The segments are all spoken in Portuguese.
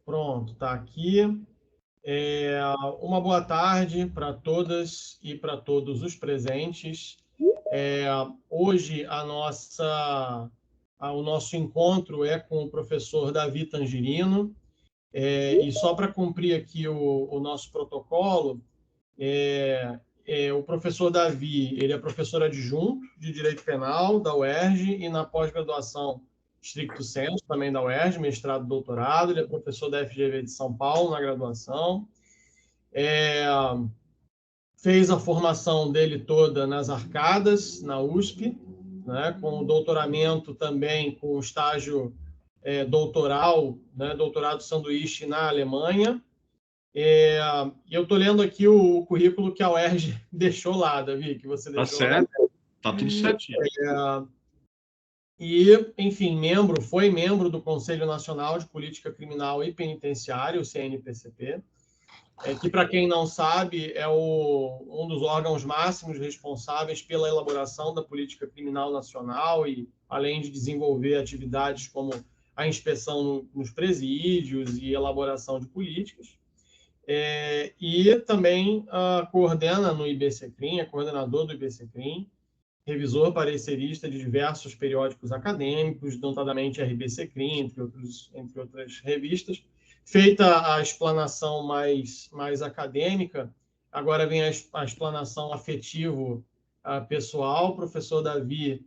Pronto, está aqui. Uma boa tarde para todas e para todos os presentes. Hoje o nosso encontro é com o professor Davi Tangerino. E só para cumprir aqui o nosso protocolo, o professor Davi, ele é professor adjunto de Direito Penal da UERJ e na pós-graduação stricto sensu, também da UERJ, mestrado e doutorado. Ele é professor da FGV de São Paulo na graduação. Fez a formação dele toda nas Arcadas, na USP, né, com o doutoramento também, com o estágio doutoral, né, doutorado sanduíche na Alemanha. E eu estou lendo aqui o currículo que a UERJ deixou lá, Davi, que você deixou lá. Tá certo, tá tudo certinho. Enfim, foi membro do Conselho Nacional de Política Criminal e Penitenciária, o CNPCP, que, para quem não sabe, é um dos órgãos máximos responsáveis pela elaboração da política criminal nacional e, além de desenvolver atividades como a inspeção nos presídios e elaboração de políticas. E também coordena no IBCCRIM, é coordenador do IBCCRIM, revisor parecerista de diversos periódicos acadêmicos, notadamente RBCCRIM, entre outras revistas. Feita a explanação mais acadêmica, agora vem a explanação afetivo pessoal. Professor Davi,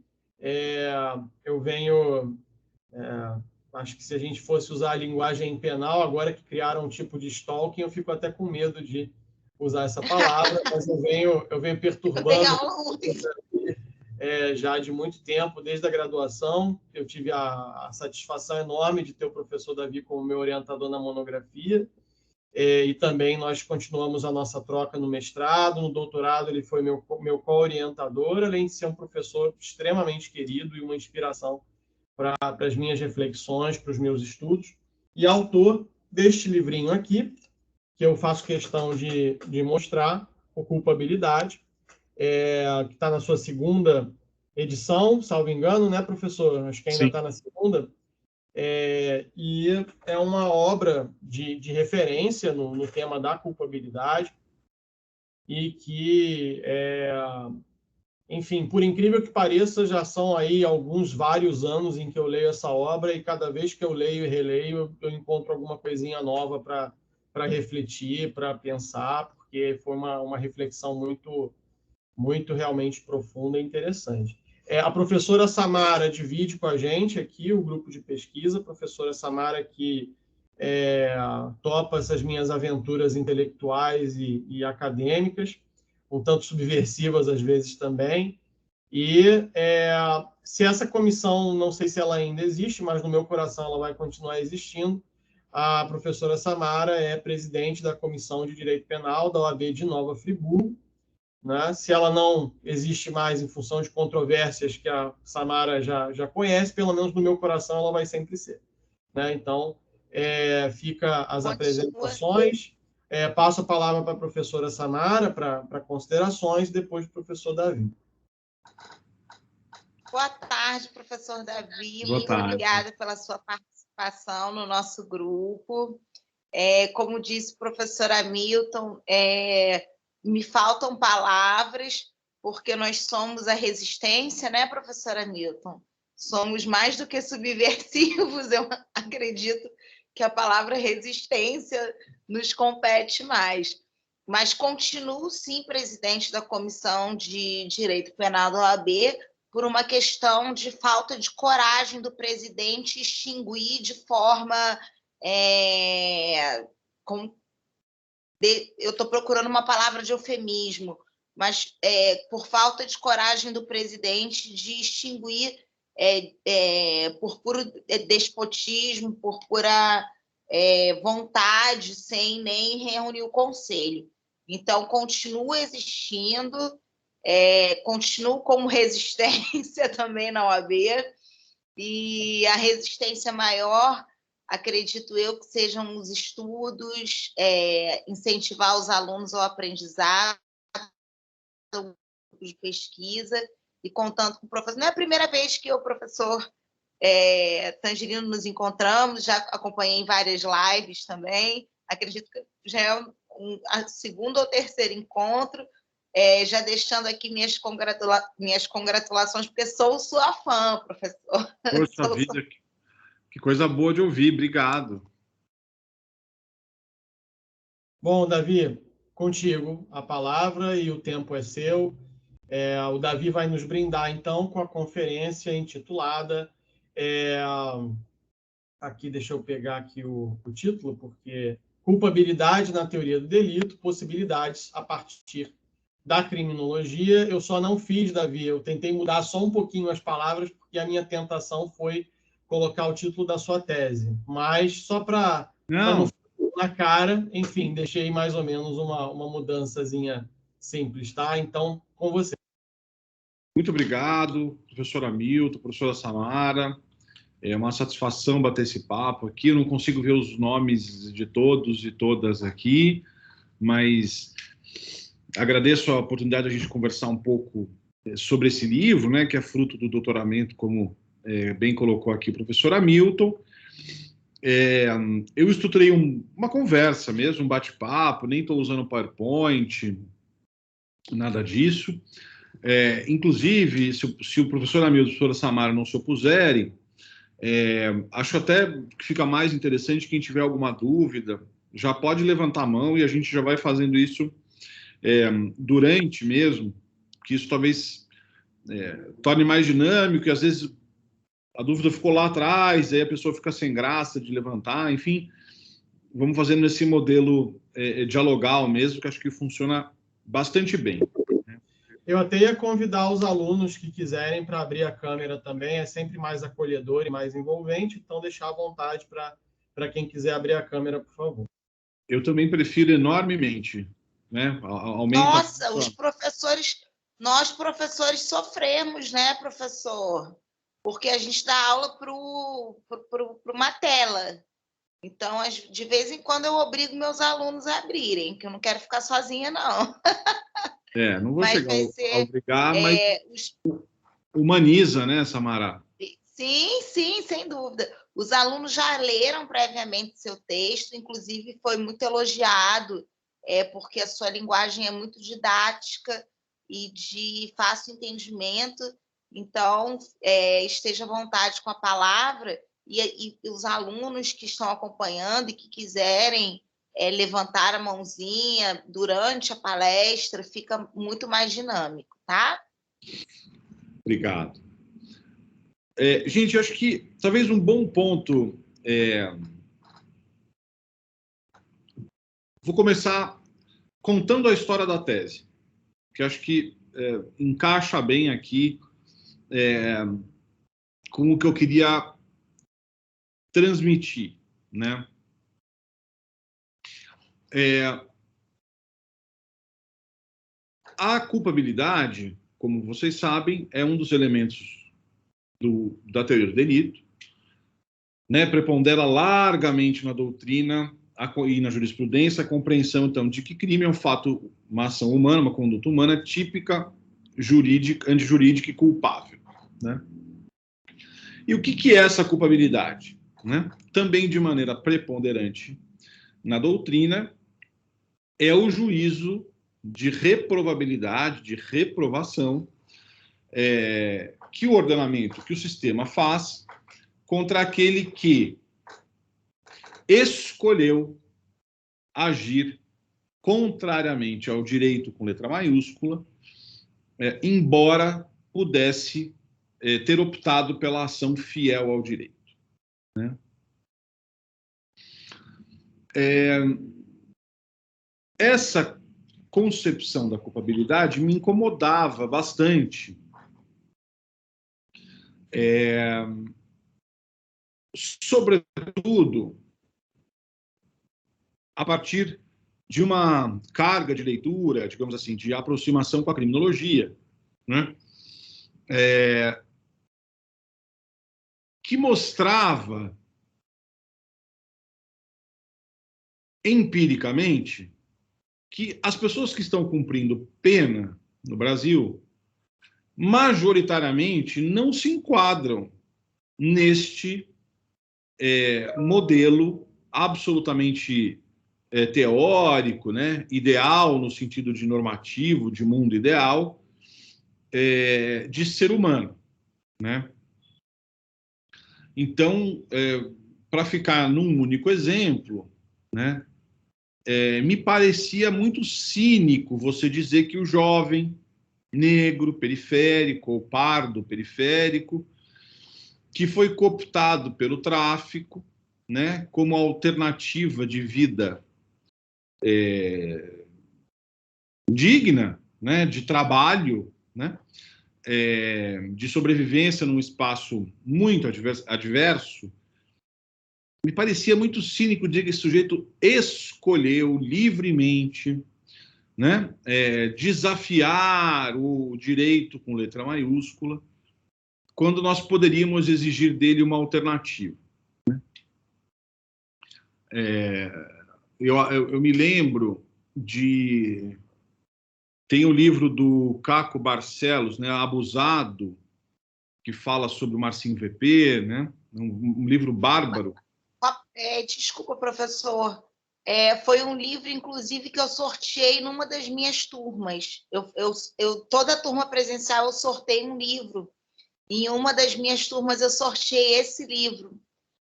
eu venho... acho que se a gente fosse usar a linguagem penal, agora que criaram um tipo de stalking, eu fico até com medo de usar essa palavra, mas eu venho perturbando já de muito tempo, desde a graduação. Eu tive a satisfação enorme de ter o professor Davi como meu orientador na monografia, e também nós continuamos a nossa troca no mestrado, no doutorado ele foi meu co-orientador, além de ser um professor extremamente querido e uma inspiração para as minhas reflexões, para os meus estudos, e autor deste livrinho aqui, que eu faço questão de mostrar, o Culpabilidade, que está na sua segunda edição, salvo engano, né, professor? Acho que ainda está na segunda. E é uma obra de referência no tema da culpabilidade e que, enfim, por incrível que pareça, já são aí vários anos em que eu leio essa obra e cada vez que eu leio e releio, eu encontro alguma coisinha nova para refletir, para pensar, porque foi uma reflexão muito realmente profunda e interessante. A professora Samara divide com a gente aqui o grupo de pesquisa, a professora Samara que topa essas minhas aventuras intelectuais e acadêmicas, um tanto subversivas às vezes também. E se essa comissão, não sei se ela ainda existe, mas no meu coração ela vai continuar existindo, a professora Samara é presidente da Comissão de Direito Penal da OAB de Nova Friburgo, né? Se ela não existe mais em função de controvérsias que a Samara já conhece, pelo menos no meu coração ela vai sempre ser, né? Então, fica as apresentações. Passo a palavra para a professora Samara para considerações, depois do professor Davi. Boa tarde, professor Davi. Boa Muito tarde. obrigada pela sua participação no nosso grupo. Como disse o professor Hamilton, me faltam palavras, porque nós somos a resistência, né, professor Hamilton? Somos mais do que subversivos, eu acredito que a palavra resistência nos compete mais. Mas continuo, sim, presidente da Comissão de Direito Penal da OAB, por uma questão de falta de coragem do presidente extinguir de forma... eu estou procurando uma palavra de eufemismo, mas por falta de coragem do presidente de extinguir por puro despotismo, por pura vontade, sem nem reunir o conselho. Então, continua existindo, continuo como resistência também na OAB, e a resistência maior, acredito eu, que sejam os estudos, incentivar os alunos ao aprendizado, de pesquisa, e contando com o professor. Não é a primeira vez que o professor Tangerino, nos encontramos, já acompanhei em várias lives também. Acredito que já é a segunda ou terceiro encontro. Já deixando aqui minhas congratulações, porque sou sua fã, professor. Poxa vida, que coisa boa de ouvir. Obrigado. Bom, Davi, contigo a palavra e o tempo é seu. O Davi vai nos brindar, então, com a conferência intitulada... aqui, deixa eu pegar aqui o título, porque culpabilidade na teoria do delito, possibilidades a partir da criminologia. Eu só não fiz, Davi, eu tentei mudar só um pouquinho as palavras, porque a minha tentação foi colocar o título da sua tese. Mas só para não ficar na cara, enfim, deixei mais ou menos uma mudançazinha simples, tá? Então, com você. Muito obrigado, professor Hamilton, professora Samara. É uma satisfação bater esse papo aqui. Eu não consigo ver os nomes de todos e todas aqui, mas agradeço a oportunidade de a gente conversar um pouco sobre esse livro, né, que é fruto do doutoramento, como bem colocou aqui o professor Hamilton. Eu estruturei uma conversa mesmo, um bate-papo, nem estou usando PowerPoint, nada disso. Inclusive, se o professor Hamilton e a professora Samara não se opuserem, acho até que fica mais interessante, quem tiver alguma dúvida, já pode levantar a mão e a gente já vai fazendo isso durante mesmo, que isso talvez torne mais dinâmico, e às vezes a dúvida ficou lá atrás, aí a pessoa fica sem graça de levantar, enfim, vamos fazendo esse modelo dialogal mesmo, que acho que funciona bastante bem. Eu até ia convidar os alunos que quiserem para abrir a câmera também, é sempre mais acolhedor e mais envolvente, então deixar à vontade para quem quiser abrir a câmera, por favor. Eu também prefiro enormemente, né? Nossa, nós professores sofremos, né, professor? Porque a gente dá aula para uma tela. Então, de vez em quando eu obrigo meus alunos a abrirem, que eu não quero ficar sozinha, não. Não vou chegar a obrigar, mas humaniza, né, Samara? Sim, sem dúvida. Os alunos já leram previamente seu texto, inclusive foi muito elogiado, porque a sua linguagem é muito didática e de fácil entendimento. Então, esteja à vontade com a palavra, e os alunos que estão acompanhando e que quiserem levantar a mãozinha durante a palestra, fica muito mais dinâmico, tá? Obrigado. Gente, eu acho que talvez um bom ponto... Vou começar contando a história da tese, que acho que encaixa bem aqui com o que eu queria transmitir, né? A culpabilidade, como vocês sabem, é um dos elementos da teoria do delito, né? Prepondera largamente na doutrina e na jurisprudência a compreensão, então, de que crime é um fato, uma ação humana, uma conduta humana típica, antijurídica e culpável, né? E o que é essa culpabilidade, né? Também de maneira preponderante na doutrina, é o juízo de reprovabilidade, de reprovação, que o ordenamento, que o sistema faz contra aquele que escolheu agir contrariamente ao direito com letra maiúscula, embora pudesse ter optado pela ação fiel ao direito, né? Essa concepção da culpabilidade me incomodava bastante, sobretudo a partir de uma carga de leitura, digamos assim, de aproximação com a criminologia, né? Que mostrava empiricamente que as pessoas que estão cumprindo pena no Brasil, majoritariamente, não se enquadram neste modelo absolutamente teórico, né, ideal no sentido de normativo, de mundo ideal, de ser humano, né? Então, para ficar num único exemplo, né, me parecia muito cínico você dizer que o jovem negro periférico ou pardo periférico, que foi cooptado pelo tráfico, né, como alternativa de vida digna, né, de trabalho, né, de sobrevivência num espaço muito adverso, me parecia muito cínico dizer que esse sujeito escolheu livremente, né, desafiar o direito com letra maiúscula, quando nós poderíamos exigir dele uma alternativa. Né? Eu me lembro de... Tem o livro do Caco Barcelos, né, Abusado, que fala sobre o Marcinho VP, né? Um livro bárbaro. Desculpa, professor. Foi um livro, inclusive, que eu sorteei numa das minhas turmas. Toda a turma presencial eu sorteio um livro. Em uma das minhas turmas eu sorteei esse livro.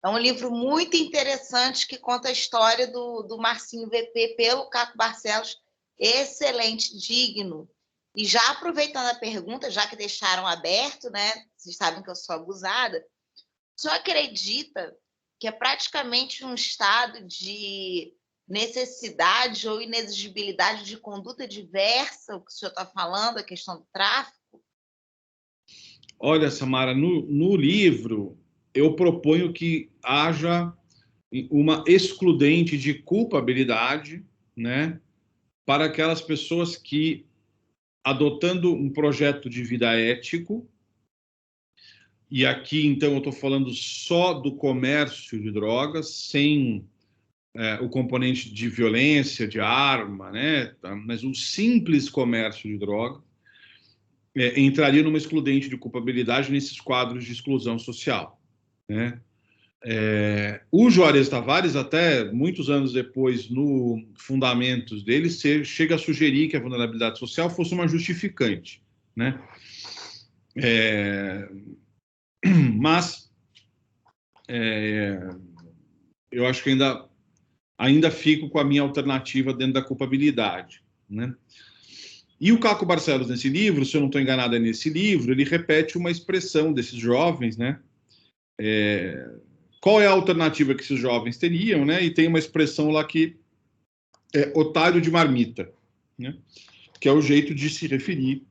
É um livro muito interessante que conta a história do Marcinho VP pelo Caco Barcelos. Excelente, digno. E já aproveitando a pergunta, já que deixaram aberto, né? Vocês sabem que eu sou abusada. O senhor acredita que é praticamente um estado de necessidade ou inexigibilidade de conduta diversa, o que o senhor está falando, a questão do tráfico? Olha, Samara, no livro eu proponho que haja uma excludente de culpabilidade, né, para aquelas pessoas que, adotando um projeto de vida ético, e aqui, então, eu estou falando só do comércio de drogas, sem o componente de violência, de arma, né, tá? Mas o simples comércio de drogas entraria numa excludente de culpabilidade nesses quadros de exclusão social, né? O Juarez Tavares, até muitos anos depois, no Fundamentos dele, chega a sugerir que a vulnerabilidade social fosse uma justificante, né? Mas eu acho que ainda fico com a minha alternativa dentro da culpabilidade, né? E o Caco Barcelos, nesse livro, se eu não estou enganado, é nesse livro, ele repete uma expressão desses jovens, né? Qual é a alternativa que esses jovens teriam, né? E tem uma expressão lá que é otário de marmita, né? Que é o jeito de se referir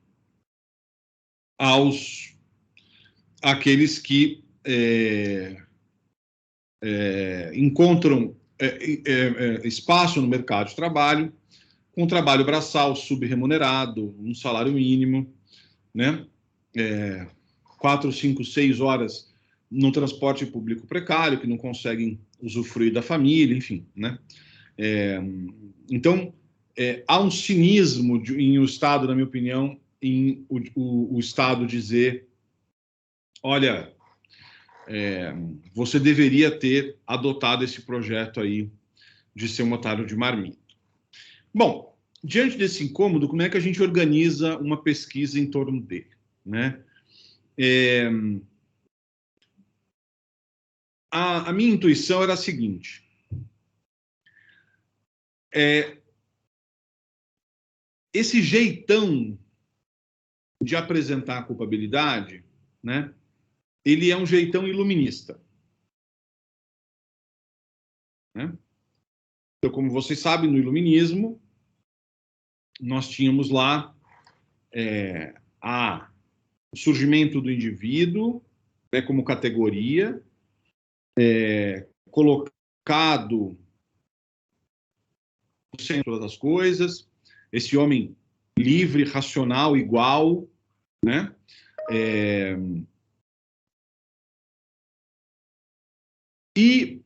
àqueles que encontram espaço no mercado de trabalho, com trabalho braçal subremunerado, um salário mínimo, né? 4, 5, 6 horas no transporte público precário, que não conseguem usufruir da família, enfim, né? Então, há um cinismo em o Estado, na minha opinião, em o Estado dizer, olha, você deveria ter adotado esse projeto aí de ser um otário de marmita. Bom, diante desse incômodo, como é que a gente organiza uma pesquisa em torno dele, né? A minha intuição era a seguinte: esse jeitão de apresentar a culpabilidade, né? Ele é um jeitão iluminista, né? Então, como vocês sabem, no iluminismo, nós tínhamos lá o surgimento do indivíduo, né, como categoria, colocado no centro das coisas, esse homem livre, racional, igual, né? E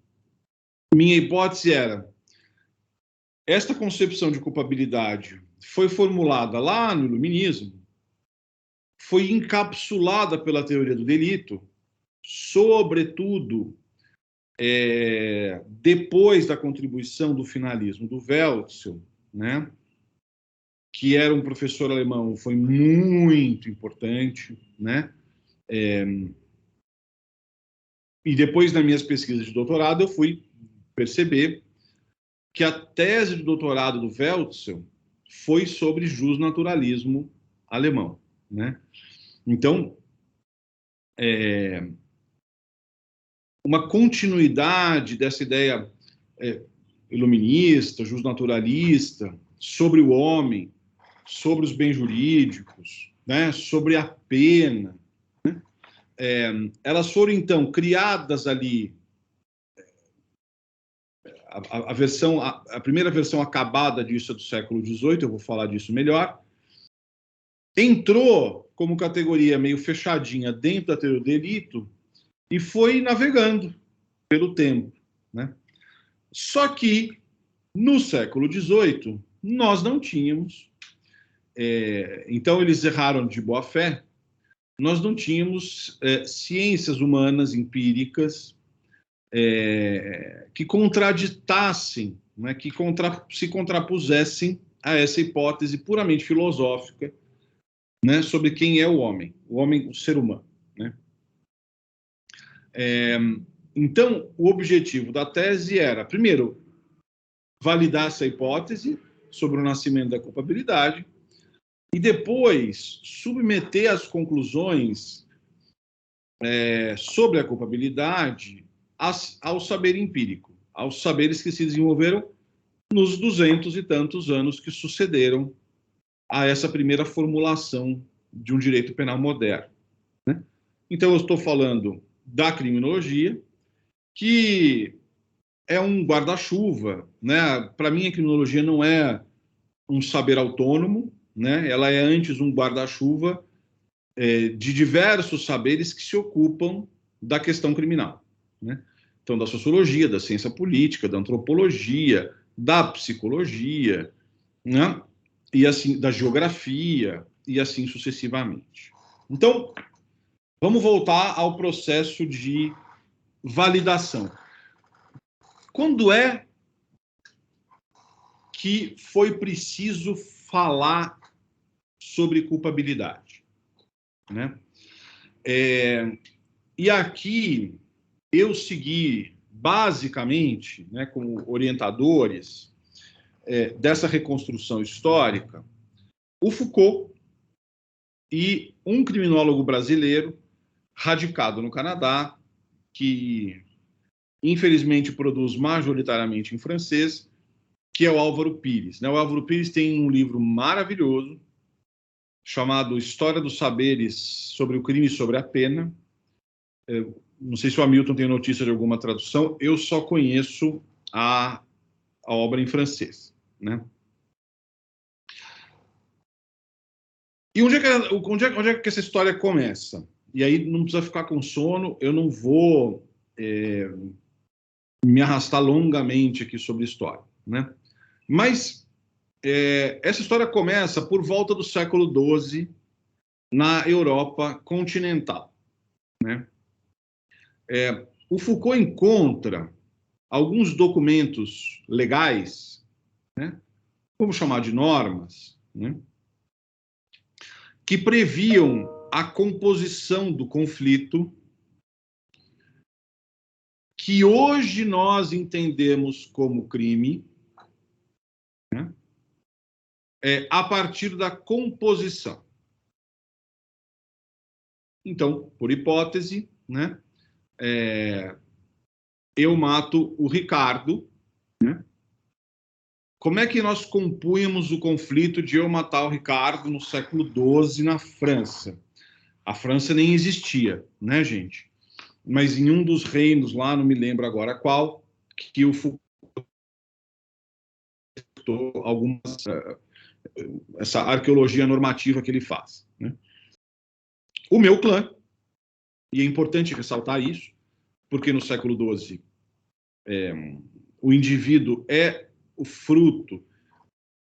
minha hipótese era, esta concepção de culpabilidade foi formulada lá no iluminismo, foi encapsulada pela teoria do delito, sobretudo depois da contribuição do finalismo do Weltzel, né, que era um professor alemão, foi muito importante, né? E depois das minhas pesquisas de doutorado, eu fui perceber que a tese de doutorado do Weltzel foi sobre justnaturalismo alemão, né? Então, uma continuidade dessa ideia iluminista, justnaturalista, sobre o homem, sobre os bens jurídicos, né, sobre a pena, né? Elas foram, então, criadas ali, a primeira versão acabada disso é do século XVIII, eu vou falar disso melhor, entrou como categoria meio fechadinha dentro da teoria do delito e foi navegando pelo tempo, né? Só que, no século XVIII, nós não tínhamos, então eles erraram de boa fé, nós não tínhamos ciências humanas empíricas que contraditassem, né, que se contrapusessem a essa hipótese puramente filosófica, né, sobre quem é o homem, o ser humano, né? Então, o objetivo da tese era, primeiro, validar essa hipótese sobre o nascimento da culpabilidade e depois submeter as conclusões sobre a culpabilidade ao saber empírico, aos saberes que se desenvolveram nos 200 e tantos anos que sucederam a essa primeira formulação de um direito penal moderno, né? Então, eu estou falando da criminologia, que é um guarda-chuva, né? Para mim, a criminologia não é um saber autônomo, né? Ela é antes um guarda-chuva de diversos saberes que se ocupam da questão criminal, né? Então, da sociologia, da ciência política, da antropologia, da psicologia, né? E assim, da geografia, e assim sucessivamente. Então, vamos voltar ao processo de validação. Quando é que foi preciso falar sobre culpabilidade, né? E aqui eu segui, basicamente, né, como orientadores dessa reconstrução histórica, o Foucault e um criminólogo brasileiro radicado no Canadá, que infelizmente produz majoritariamente em francês, que é o Álvaro Pires, né? O Álvaro Pires tem um livro maravilhoso chamado História dos Saberes sobre o Crime e sobre a Pena. Não sei se o Hamilton tem notícia de alguma tradução, eu só conheço a obra em francês, né? E onde é que essa história começa? E aí não precisa ficar com sono, eu não vou me arrastar longamente aqui sobre história, né? Mas essa história começa por volta do século XII na Europa continental, né? O Foucault encontra alguns documentos legais, né? Vamos chamar de normas, né? Que previam a composição do conflito que hoje nós entendemos como crime, né? A partir da composição. Então, por hipótese, né? Eu mato o Ricardo, né? Como é que nós compunhamos o conflito de eu matar o Ricardo no século XII na França? A França nem existia, né, gente? Mas em um dos reinos lá, não me lembro agora qual, que o Foucault essa arqueologia normativa que ele faz, né? O meu clã, e é importante ressaltar isso, porque no século XII o indivíduo é o fruto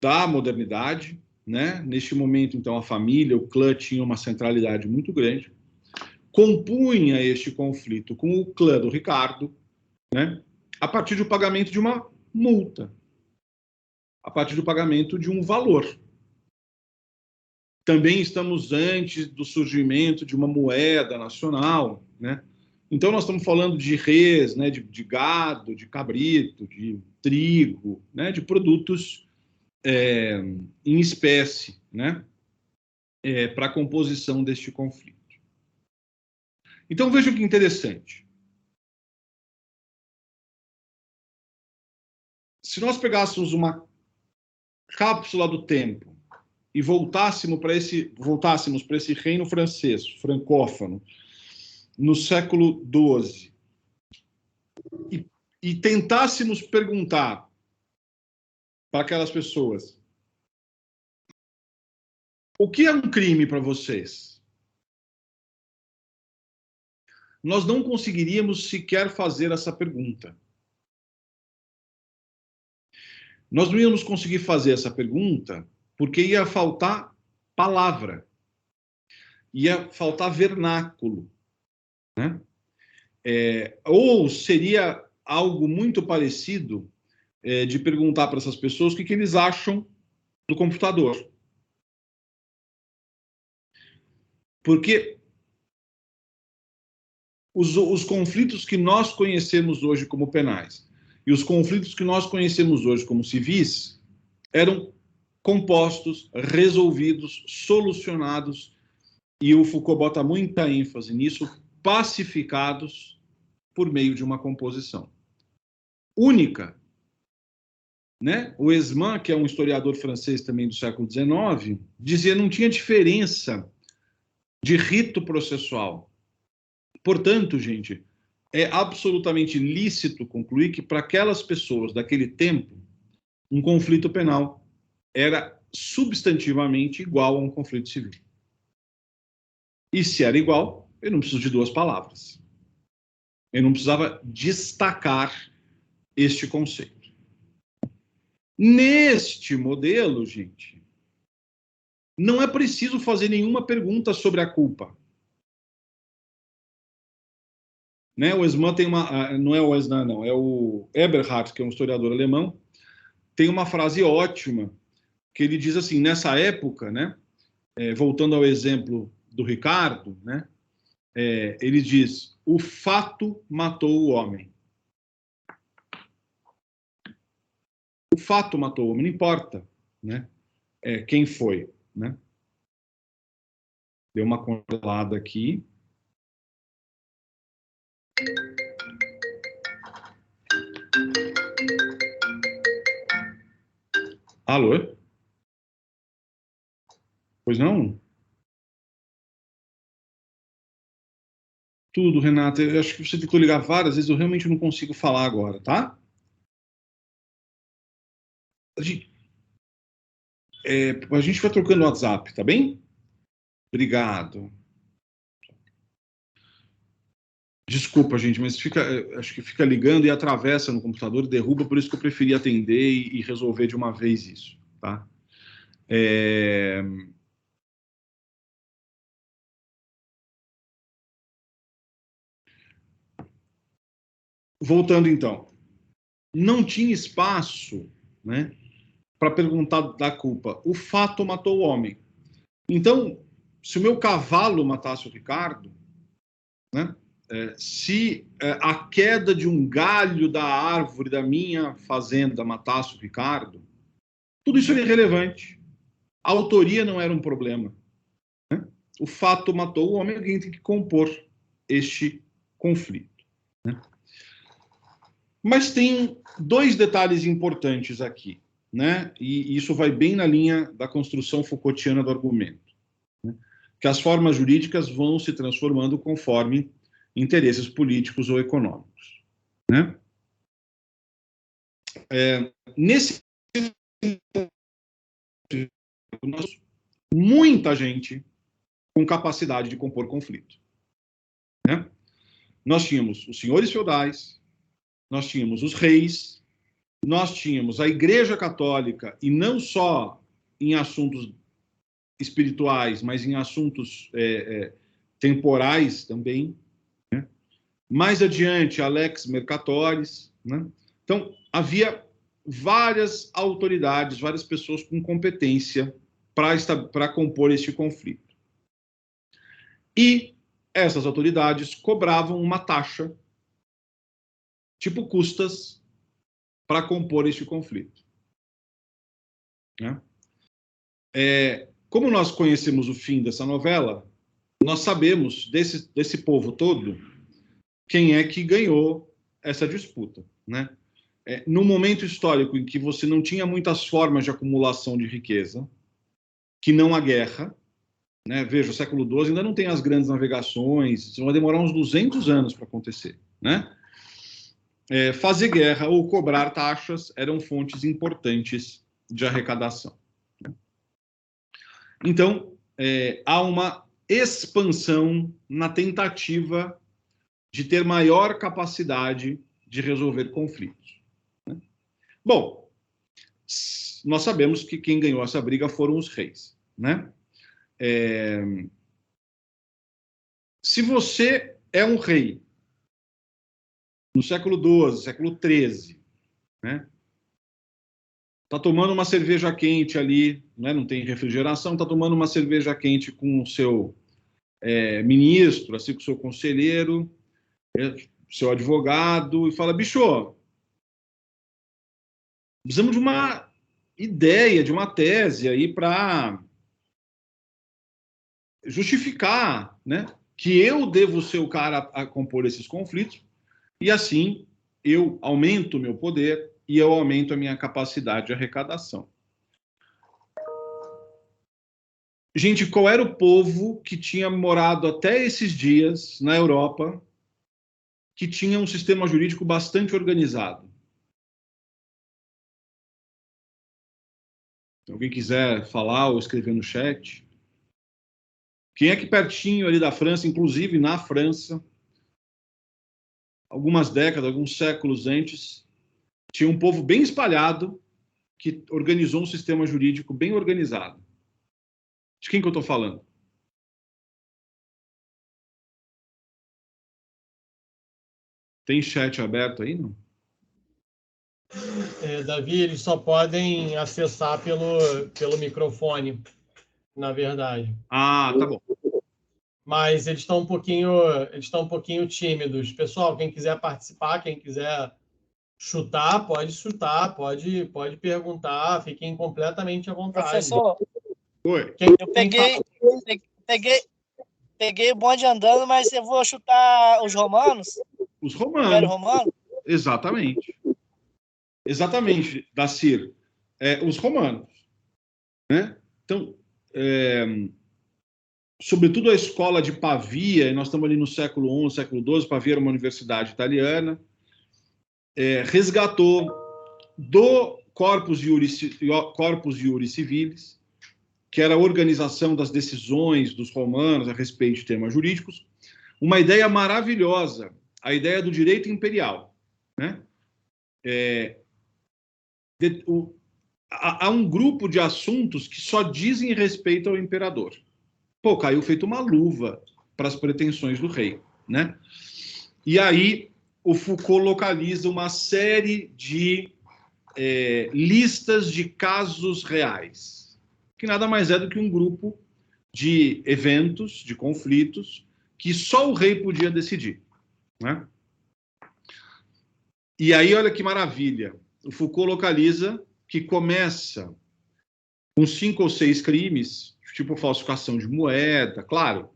da modernidade, né? Neste momento, então, a família, o clã tinha uma centralidade muito grande. compunha este conflito com o clã do Ricardo, né, a partir do pagamento de uma multa, a partir do pagamento de um valor. Também estamos antes do surgimento de uma moeda nacional, né? Então, nós estamos falando de res, né, de gado, de cabrito, de trigo, né, de produtos em espécie, né, para a composição deste conflito. Então, veja que interessante. Se nós pegássemos uma cápsula do tempo e voltássemos para esse reino francês, francófono, no século XII, e tentássemos perguntar para aquelas pessoas: o que é um crime para vocês? Nós não conseguiríamos sequer fazer essa pergunta. Nós não íamos conseguir fazer essa pergunta porque ia faltar palavra, ia faltar vernáculo, né? Ou seria algo muito parecido de perguntar para essas pessoas o que eles acham do computador. Porque os conflitos que nós conhecemos hoje como penais e os conflitos que nós conhecemos hoje como civis eram compostos, resolvidos, solucionados, e o Foucault bota muita ênfase nisso, pacificados por meio de uma composição única, né? O Hesman, que é um historiador francês também do século XIX, dizia que não tinha diferença de rito processual. Portanto, gente, é absolutamente lícito concluir que para aquelas pessoas daquele tempo, um conflito penal era substantivamente igual a um conflito civil. E se era igual, eu não preciso de duas palavras. Eu não precisava destacar este conceito. Neste modelo, gente, não é preciso fazer nenhuma pergunta sobre a culpa. Né? O Hesman tem uma... Não é o Hesman, não. É o Eberhard, que é um historiador alemão. Tem uma frase ótima, que ele diz assim, nessa época, né, voltando ao exemplo do Ricardo, né, ele diz, o fato matou o homem. O fato matou o homem, não importa, né, quem foi, né. Deu uma congelada aqui. Alô? Pois não? Tudo, Renata. Eu acho que você tentou ligar várias vezes, eu realmente não consigo falar agora, tá? A gente vai trocando o WhatsApp, tá bem? Obrigado. Desculpa, gente, mas acho que fica ligando e atravessa no computador e derruba, por isso que eu preferi atender e resolver de uma vez isso, tá? Voltando, então. Não tinha espaço, né, para perguntar da culpa. O fato matou o homem. Então, se o meu cavalo matasse o Ricardo, né, se a queda de um galho da árvore da minha fazenda matasse o Ricardo, tudo isso é irrelevante. A autoria não era um problema. Né? O fato matou o homem, alguém tem que compor este conflito. Né? Mas tem dois detalhes importantes aqui, né? E isso vai bem na linha da construção Foucaultiana do argumento. Né? Que as formas jurídicas vão se transformando conforme interesses políticos ou econômicos. Né? Nesse muita gente com capacidade de compor conflito. Né? Nós tínhamos os senhores feudais, nós tínhamos os reis, nós tínhamos a Igreja Católica, e não só em assuntos espirituais, mas em assuntos temporais também, né? Mais adiante, Alex Mercatoris, né? Então, havia várias autoridades, várias pessoas com competência para compor este conflito. E essas autoridades cobravam uma taxa, tipo custas, para compor este conflito, né? Como nós conhecemos o fim dessa novela, nós sabemos desse povo todo quem é que ganhou essa disputa, né? No momento histórico em que você não tinha muitas formas de acumulação de riqueza, que não a guerra, né? Veja, o século XII ainda não tem as grandes navegações, isso vai demorar uns 200 anos para acontecer, né? Fazer guerra ou cobrar taxas eram fontes importantes de arrecadação. Então, há uma expansão na tentativa de ter maior capacidade de resolver conflitos, né? Bom, nós sabemos que quem ganhou essa briga foram os reis, né? Se você é um rei no século XII, século XIII, né? Tá tomando uma cerveja quente ali, né? Não tem refrigeração, tá tomando uma cerveja quente com o seu ministro, assim, com o seu conselheiro, seu advogado, e fala: bicho, precisamos de uma ideia, de uma tese aí para justificar, né, que eu devo ser o cara a compor esses conflitos, e assim eu aumento o meu poder e eu aumento a minha capacidade de arrecadação. Gente, qual era o povo que tinha morado até esses dias na Europa, que tinha um sistema jurídico bastante organizado? Se alguém quiser falar ou escrever no chat. Quem é que pertinho ali da França, inclusive na França, algumas décadas, alguns séculos antes, tinha um povo bem espalhado que organizou um sistema jurídico bem organizado? De quem que eu estou falando? Tem chat aberto aí, não? Davi, eles só podem acessar pelo microfone, na verdade. Ah, tá bom. Mas eles estão um pouquinho tímidos. Pessoal, quem quiser participar, quem quiser chutar, pode perguntar, fiquem completamente à vontade. Professor, Oi. eu peguei o bonde andando, mas eu vou chutar os romanos. Os Império romanos. Romano. Exatamente. Exatamente, Dacir. Os romanos, né? Então, sobretudo a escola de Pavia, e nós estamos ali no século XI, século XII, Pavia era uma universidade italiana, resgatou do Corpus Iuris Civilis, que era a organização das decisões dos romanos a respeito de temas jurídicos, uma ideia maravilhosa, a ideia do direito imperial, né? Há um grupo de assuntos que só dizem respeito ao imperador. Pô, caiu feito uma luva para as pretensões do rei, né? E aí o Foucault localiza uma série de listas de casos reais, que nada mais é do que um grupo de eventos, de conflitos, que só o rei podia decidir, né? E aí, olha que maravilha, o Foucault localiza que começa com 5 ou 6 crimes, tipo falsificação de moeda, claro,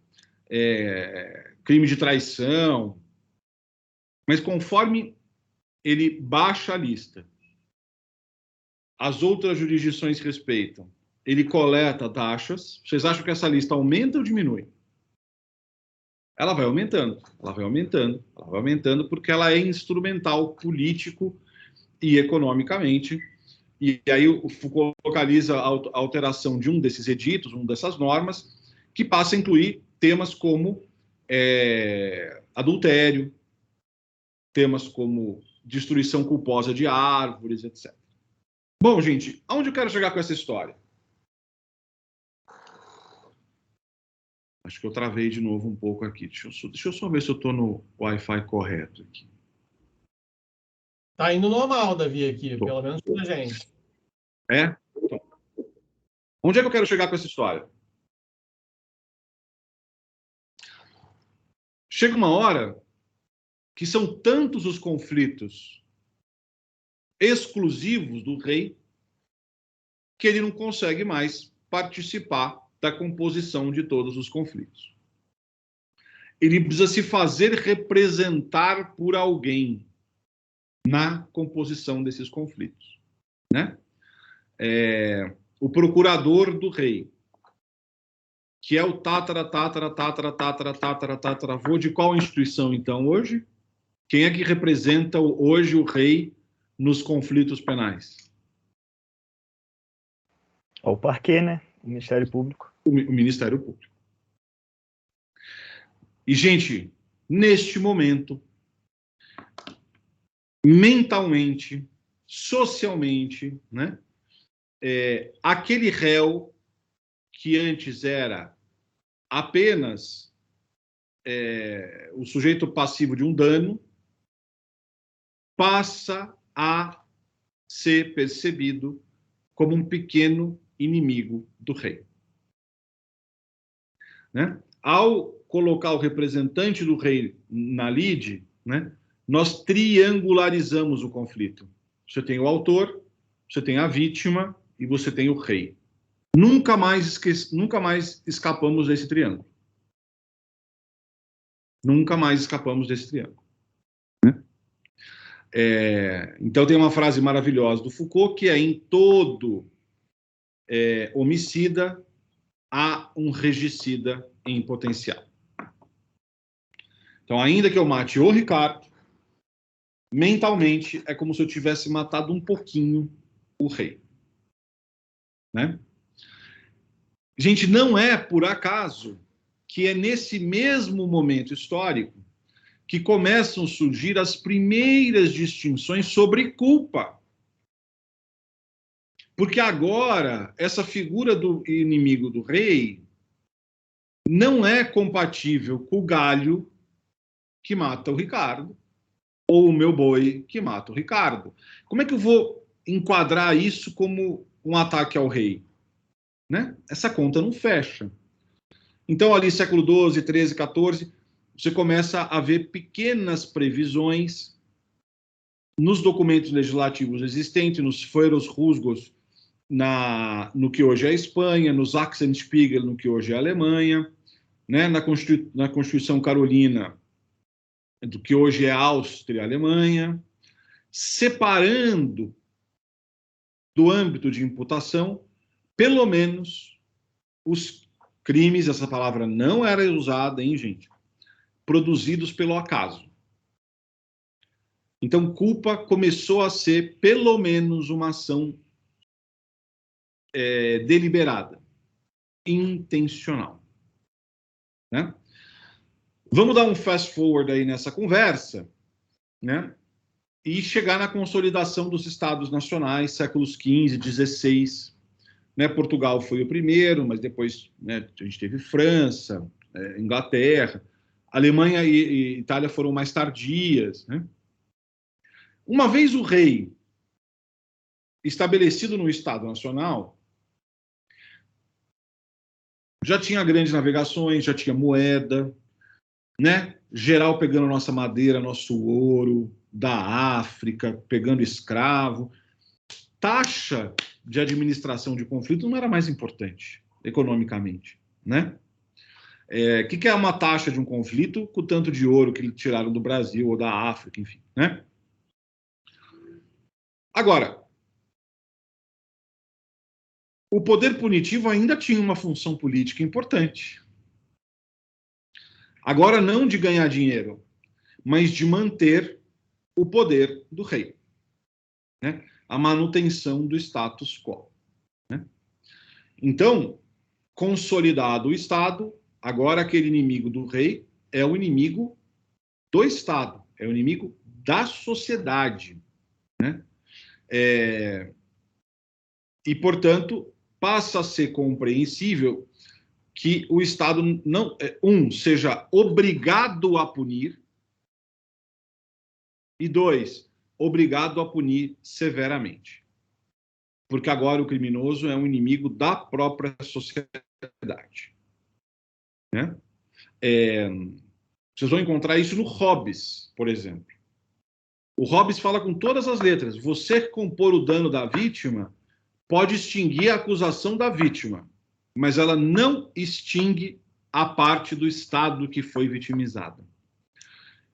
crime de traição, mas conforme ele baixa a lista, as outras jurisdições respeitam, ele coleta taxas. Vocês acham que essa lista aumenta ou diminui? Ela vai aumentando, ela vai aumentando, ela vai aumentando, porque ela é instrumental político e economicamente. E aí o Foucault localiza a alteração de um desses editos, uma dessas normas, que passa a incluir temas como adultério, temas como destruição culposa de árvores, etc. Bom, gente, aonde eu quero chegar com essa história? Acho que eu travei de novo um pouco aqui. Deixa eu só ver se eu estou no Wi-Fi correto aqui. Tá indo normal, Davi, aqui, Tô. pelo menos pra gente. É? Então, onde é que eu quero chegar com essa história? Chega uma hora que são tantos os conflitos exclusivos do rei que ele não consegue mais participar da composição de todos os conflitos. Ele precisa se fazer representar por alguém na composição desses conflitos, né? O procurador do rei, que é o tataravô de qual instituição, então, hoje? Quem é que representa hoje o rei nos conflitos penais? O parquê, né? O Ministério Público. O Ministério Público. E, gente, neste momento, mentalmente, socialmente, né? Aquele réu que antes era apenas o sujeito passivo de um dano, passa a ser percebido como um pequeno inimigo do rei. Né? Ao colocar o representante do rei na lide, né, nós triangularizamos o conflito. Você tem o autor, você tem a vítima e você tem o rei. Nunca mais escapamos desse triângulo. Nunca mais escapamos desse triângulo. Né? Então tem uma frase maravilhosa do Foucault, que é: em todo homicida há um regicida em potencial. Então, ainda que eu mate o Ricardo, mentalmente é como se eu tivesse matado um pouquinho o rei. Né? Gente, não é por acaso que é nesse mesmo momento histórico que começam a surgir as primeiras distinções sobre culpa. Porque agora, essa figura do inimigo do rei não é compatível com o galho que mata o Ricardo, ou o meu boi que mata o Ricardo. Como é que eu vou enquadrar isso como um ataque ao rei? Né? Essa conta não fecha. Então, ali, século XII, XIII, XIV, você começa a ver pequenas previsões nos documentos legislativos existentes, nos fueros rusgos, no que hoje é a Espanha, nos Aktenspiegel, no que hoje é a Alemanha, né? na Constituição Carolina, do que hoje é a Áustria e a Alemanha, separando do âmbito de imputação, pelo menos, os crimes, essa palavra não era usada, hein, gente? Produzidos pelo acaso. Então, culpa começou a ser, pelo menos, uma ação deliberada, intencional. Né? Vamos dar um fast forward aí nessa conversa, né? E chegar na consolidação dos Estados nacionais, séculos XV, XVI. Né? Portugal foi o primeiro, mas depois, né, a gente teve França, Inglaterra, Alemanha e Itália foram mais tardias. Né? Uma vez o rei estabelecido no Estado Nacional, já tinha grandes navegações, já tinha moeda, né? Geral pegando nossa madeira, nosso ouro, da África, pegando escravo. Taxa de administração de conflito não era mais importante, economicamente, né? O que é uma taxa de um conflito com o tanto de ouro que eles tiraram do Brasil ou da África, enfim, né? Agora, o poder punitivo ainda tinha uma função política importante. Agora, não de ganhar dinheiro, mas de manter o poder do rei. Né? A manutenção do status quo. Né? Então, consolidado o Estado, agora aquele inimigo do rei é o inimigo do Estado, é o inimigo da sociedade. Né? E, portanto, passa a ser compreensível que o Estado não, seja obrigado a punir, e 2, obrigado a punir severamente. Porque agora o criminoso é um inimigo da própria sociedade. Né? Vocês vão encontrar isso no Hobbes, por exemplo. O Hobbes fala com todas as letras. Você compor o dano da vítima pode extinguir a acusação da vítima, mas ela não extingue a parte do Estado que foi vitimizada.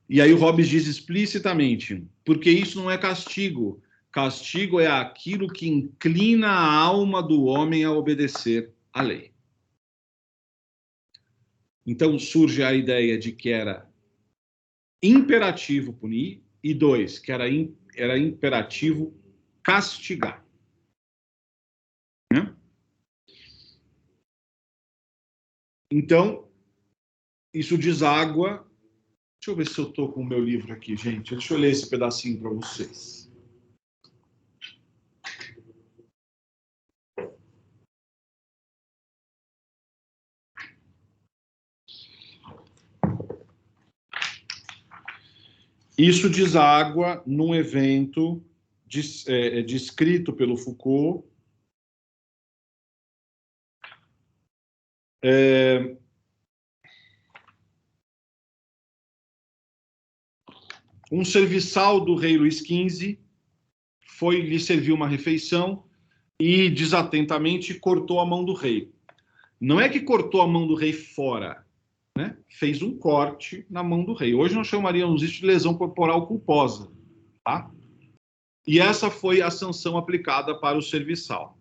E aí o Hobbes diz explicitamente, porque isso não é castigo. Castigo é aquilo que inclina a alma do homem a obedecer à lei. Então surge a ideia de que era imperativo punir, e 2, que era imperativo castigar. Né? Então, isso deságua. Deixa eu ver se eu estou com o meu livro aqui, gente. Deixa eu ler esse pedacinho para vocês. Isso deságua num evento descrito pelo Foucault, um serviçal do rei Luís XV lhe serviu uma refeição e desatentamente cortou a mão do rei. Não é que cortou a mão do rei fora, né? Fez um corte na mão do rei. Hoje nós chamaríamos isso de lesão corporal culposa. Tá? E essa foi a sanção aplicada para o serviçal.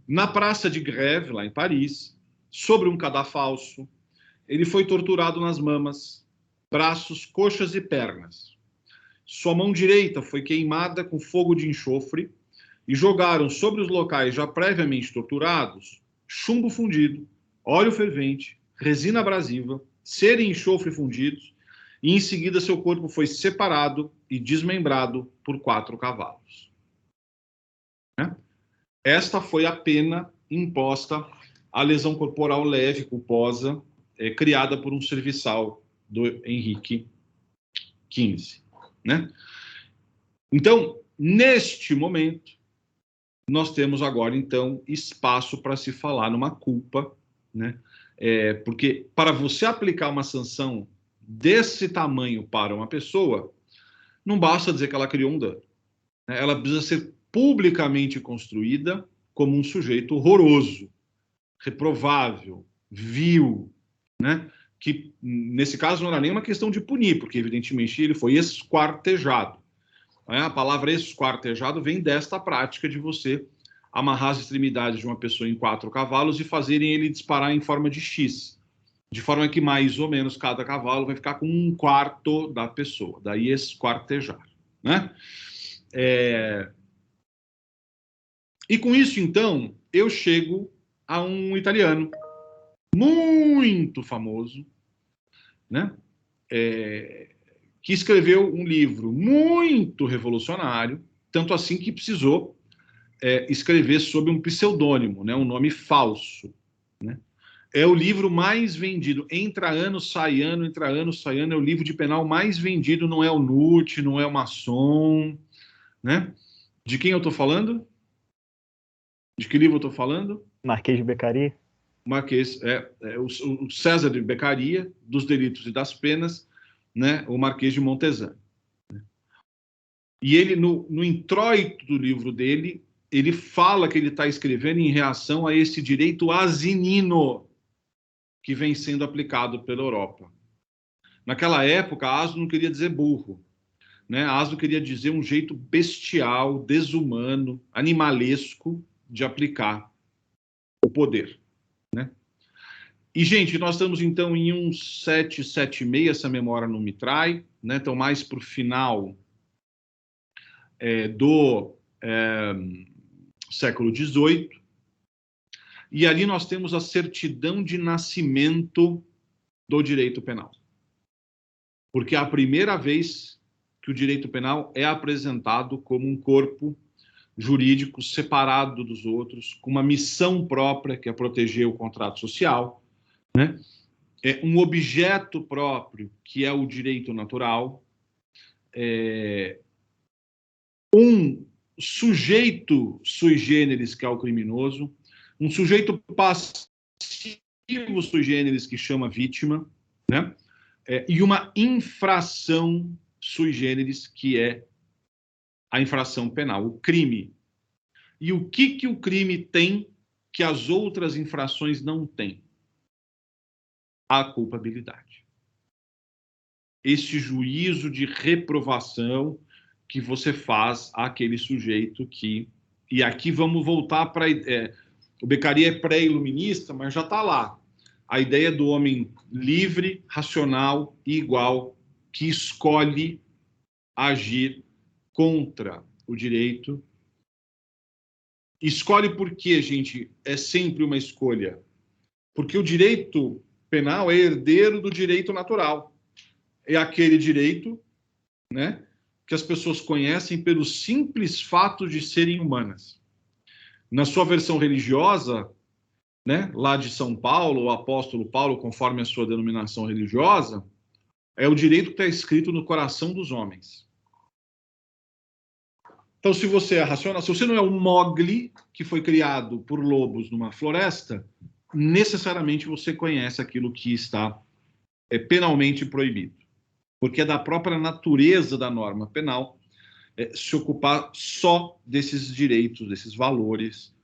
Na Praça de Grève, lá em Paris, sobre um cadafalso, ele foi torturado nas mamas, braços, coxas e pernas. Sua mão direita foi queimada com fogo de enxofre e jogaram sobre os locais já previamente torturados chumbo fundido, óleo fervente, resina abrasiva, cera e enxofre fundidos, e em seguida seu corpo foi separado e desmembrado por 4 cavalos. Esta foi a pena imposta à lesão corporal leve, culposa, criada por um serviçal do Henrique XV. Né? Então, neste momento, nós temos agora, então, espaço para se falar numa culpa, né? Porque para você aplicar uma sanção desse tamanho para uma pessoa, não basta dizer que ela criou um dano. Né? Ela precisa ser publicamente construída como um sujeito horroroso, reprovável, vil, né? Que, nesse caso, não era nem uma questão de punir, porque, evidentemente, ele foi esquartejado. A palavra esquartejado vem desta prática de você amarrar as extremidades de uma pessoa em 4 cavalos e fazerem ele disparar em forma de X, de forma que mais ou menos cada cavalo vai ficar com 1/4 da pessoa, daí esquartejar. Né? E com isso, então, eu chego a um italiano muito famoso, né? Que escreveu um livro muito revolucionário, tanto assim que precisou escrever sob um pseudônimo, né? Um nome falso. Né? É o livro mais vendido. Entra ano, sai ano, entra ano, sai ano. É o livro de penal mais vendido, não é o Nutt, não é o Masson. Né? De quem eu estou falando? De que livro eu estou falando? Marquês de Beccaria. Marquês, o César de Beccaria, dos Delitos e das Penas, né? O Marquês de Montesano. E ele, no introito do livro dele, ele fala que ele está escrevendo em reação a esse direito asinino que vem sendo aplicado pela Europa. Naquela época, asno não queria dizer burro. Né? Asno queria dizer um jeito bestial, desumano, animalesco de aplicar o poder. Né? E, gente, nós estamos, então, em 1776, essa memória não me trai, né? Então, mais para o final do século XVIII, e ali nós temos a certidão de nascimento do direito penal. Porque é a primeira vez que o direito penal é apresentado como um corpo jurídicos, separado dos outros, com uma missão própria, que é proteger o contrato social, né? Um objeto próprio, que é o direito natural, um sujeito sui generis, que é o criminoso, um sujeito passivo sui generis, que chama vítima, né? E uma infração sui generis, que é a infração penal, o crime. E o que o crime tem que as outras infrações não têm? A culpabilidade. Este juízo de reprovação que você faz àquele sujeito que... E aqui vamos voltar para... o Beccaria é pré-iluminista, mas já está lá. A ideia do homem livre, racional e igual, que escolhe agir contra o direito. Escolhe por quê, gente? É sempre uma escolha. Porque o direito penal é herdeiro do direito natural. É aquele direito, né, que as pessoas conhecem pelo simples fato de serem humanas. Na sua versão religiosa, né, lá de São Paulo, o apóstolo Paulo, conforme a sua denominação religiosa, é o direito que está escrito no coração dos homens. Então, se você é racional, se você não é um Mowgli que foi criado por lobos numa floresta, necessariamente você conhece aquilo que está penalmente proibido. Porque é da própria natureza da norma penal se ocupar só desses direitos, desses valores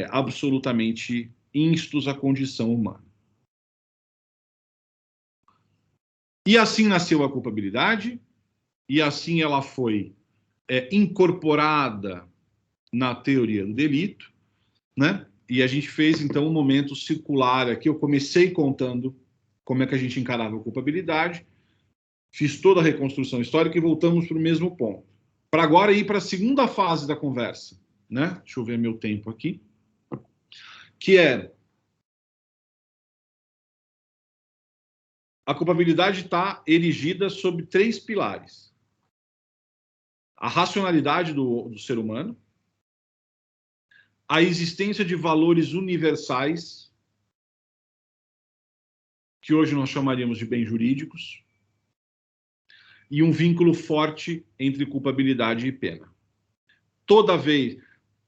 absolutamente instos à condição humana. E assim nasceu a culpabilidade, e assim ela foi incorporada na teoria do delito, né? E a gente fez, então, um momento circular aqui. Eu comecei contando como é que a gente encarava a culpabilidade, fiz toda a reconstrução histórica e voltamos para o mesmo ponto. Para agora ir para a segunda fase da conversa, né? Deixa eu ver meu tempo aqui. Que é... A culpabilidade está erigida sobre 3 pilares. A racionalidade do ser humano, a existência de valores universais, que hoje nós chamaríamos de bens jurídicos, e um vínculo forte entre culpabilidade e pena. Toda vez...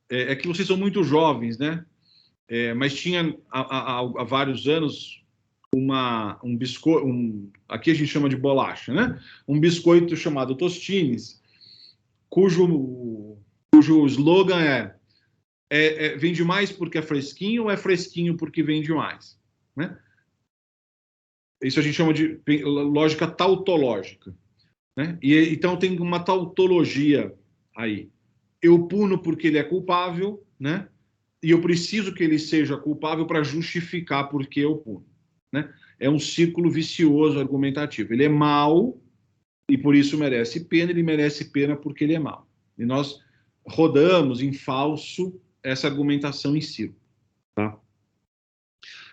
É que vocês são muito jovens, né? Mas tinha há vários anos um biscoito... aqui a gente chama de bolacha, né? Um biscoito chamado Tostines, cujo slogan vende mais porque é fresquinho ou é fresquinho porque vende mais, né? Isso a gente chama de lógica tautológica, né? E então tem uma tautologia aí. Eu puno porque ele é culpável, né? E eu preciso que ele seja culpável para justificar porque eu puno, né? É um círculo vicioso argumentativo. Ele é mau e por isso merece pena, ele merece pena porque ele é mau. E nós rodamos em falso essa argumentação em círculo, tá?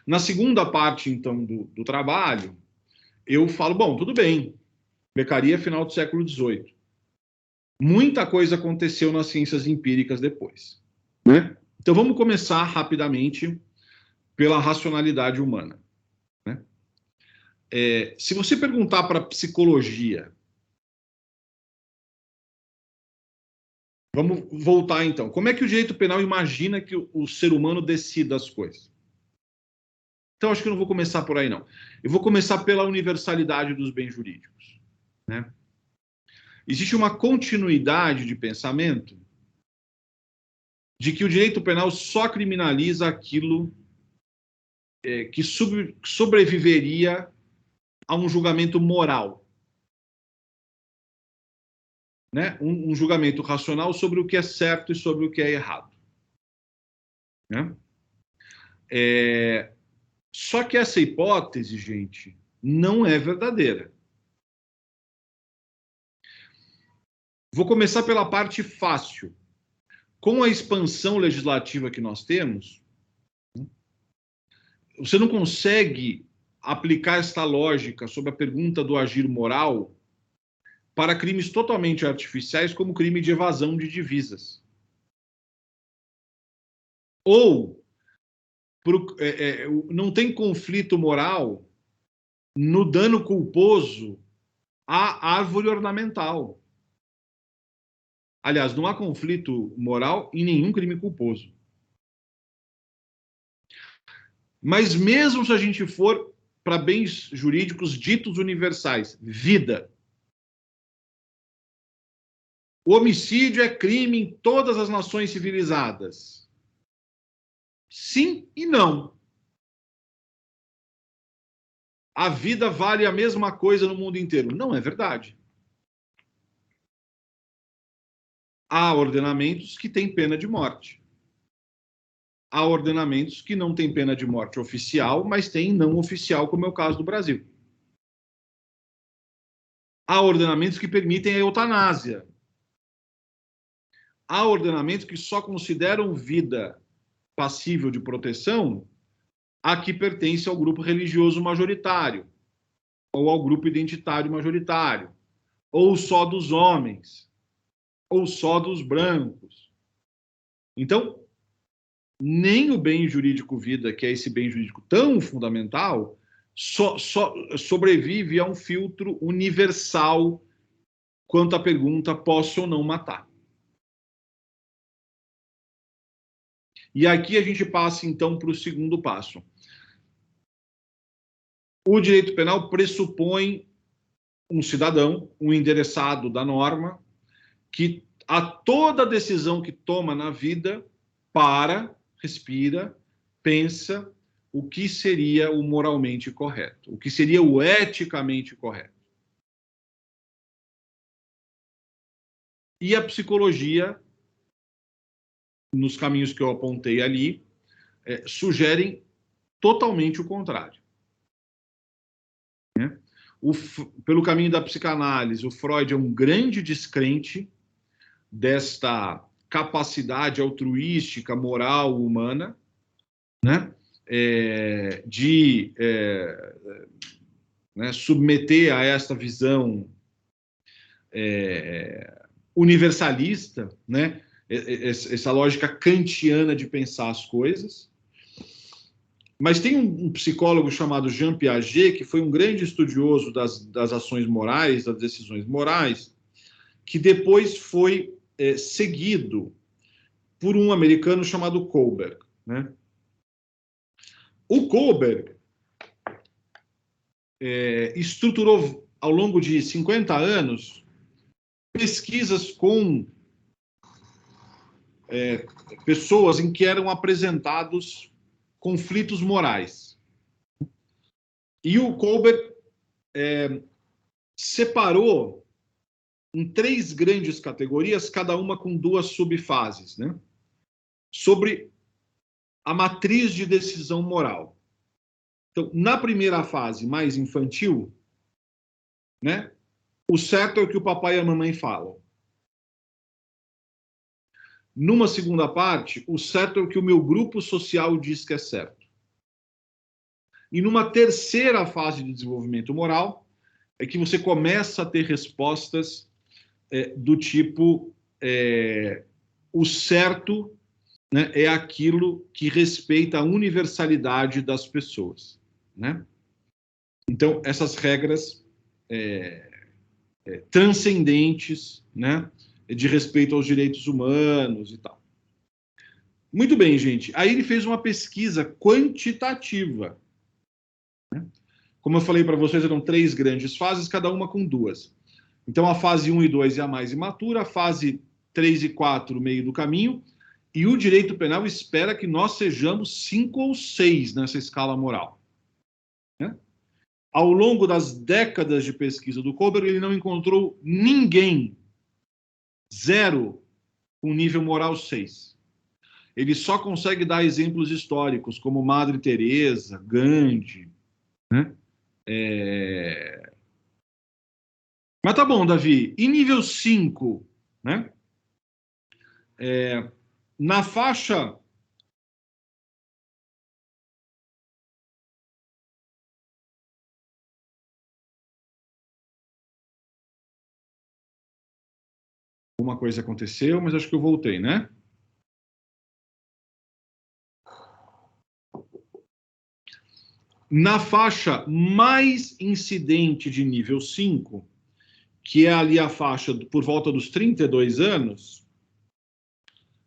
Na segunda parte, então, do trabalho, eu falo, bom, tudo bem, Beccaria final do século XVIII. Muita coisa aconteceu nas ciências empíricas depois, né? Então, vamos começar rapidamente pela racionalidade humana, né? Se você perguntar para a psicologia... Vamos voltar, então. Como é que o direito penal imagina que o ser humano decida as coisas? Então, acho que eu não vou começar por aí, não. Eu vou começar pela universalidade dos bens jurídicos, né? Existe uma continuidade de pensamento de que o direito penal só criminaliza aquilo que sobreviveria a um julgamento moral, né? Um julgamento racional sobre o que é certo e sobre o que é errado, né? Só que essa hipótese, gente, não é verdadeira. Vou começar pela parte fácil. Com a expansão legislativa que nós temos, você não consegue aplicar esta lógica sobre a pergunta do agir moral para crimes totalmente artificiais, como crime de evasão de divisas. Ou não tem conflito moral no dano culposo à árvore ornamental. Aliás, não há conflito moral em nenhum crime culposo. Mas mesmo se a gente for para bens jurídicos ditos universais, vida. O homicídio é crime em todas as nações civilizadas. Sim e não. A vida vale a mesma coisa no mundo inteiro. Não é verdade. Há ordenamentos que têm pena de morte. Há ordenamentos que não têm pena de morte oficial, mas têm não oficial, como é o caso do Brasil. Há ordenamentos que permitem a eutanásia. Há ordenamentos que só consideram vida passível de proteção a que pertence ao grupo religioso majoritário, ou ao grupo identitário majoritário, ou só dos homens, ou só dos brancos. Então, nem o bem jurídico vida, que é esse bem jurídico tão fundamental, só sobrevive a um filtro universal quanto à pergunta: posso ou não matar? E aqui a gente passa, então, para o segundo passo. O direito penal pressupõe um cidadão, um endereçado da norma, que a toda decisão que toma na vida para, respira, pensa o que seria o moralmente correto, o que seria o eticamente correto. E a psicologia, nos caminhos que eu apontei ali, sugerem totalmente o contrário. Né? Pelo caminho da psicanálise, o Freud é um grande descrente desta capacidade altruística, moral, humana, né? Né, submeter a esta visão universalista, né? Essa lógica kantiana de pensar as coisas. Mas tem um psicólogo chamado Jean Piaget, que foi um grande estudioso das ações morais, das decisões morais, que depois foi seguido por um americano chamado Kohlberg. Né? O Kohlberg estruturou, ao longo de 50 anos, pesquisas com pessoas em que eram apresentados conflitos morais. E o Kohlberg separou em 3 grandes categorias, cada uma com 2 subfases, né? Sobre a matriz de decisão moral. Então, na primeira fase, mais infantil, né? O certo é o que o papai e a mamãe falam. Numa segunda parte, o certo é o que o meu grupo social diz que é certo. E numa terceira fase de desenvolvimento moral, é que você começa a ter respostas do tipo: o certo, né, é aquilo que respeita a universalidade das pessoas. Né? Então, essas regras transcendentes, né, de respeito aos direitos humanos e tal. Muito bem, gente. Aí ele fez uma pesquisa quantitativa. Né? Como eu falei para vocês, eram 3 grandes fases, cada uma com 2. Então, a fase 1 e 2 é a mais imatura, a fase 3 e 4, meio do caminho, e o direito penal espera que nós sejamos 5 ou 6 nessa escala moral. Né? Ao longo das décadas de pesquisa do Kohlberg, ele não encontrou ninguém, 0, com nível moral 6. Ele só consegue dar exemplos históricos, como Madre Teresa, Gandhi. Né? Mas tá bom, Davi. E nível 5, né? Na faixa... Uma coisa aconteceu, mas acho que eu voltei, né? Na faixa mais incidente de nível 5, que é ali a faixa por volta dos 32 anos,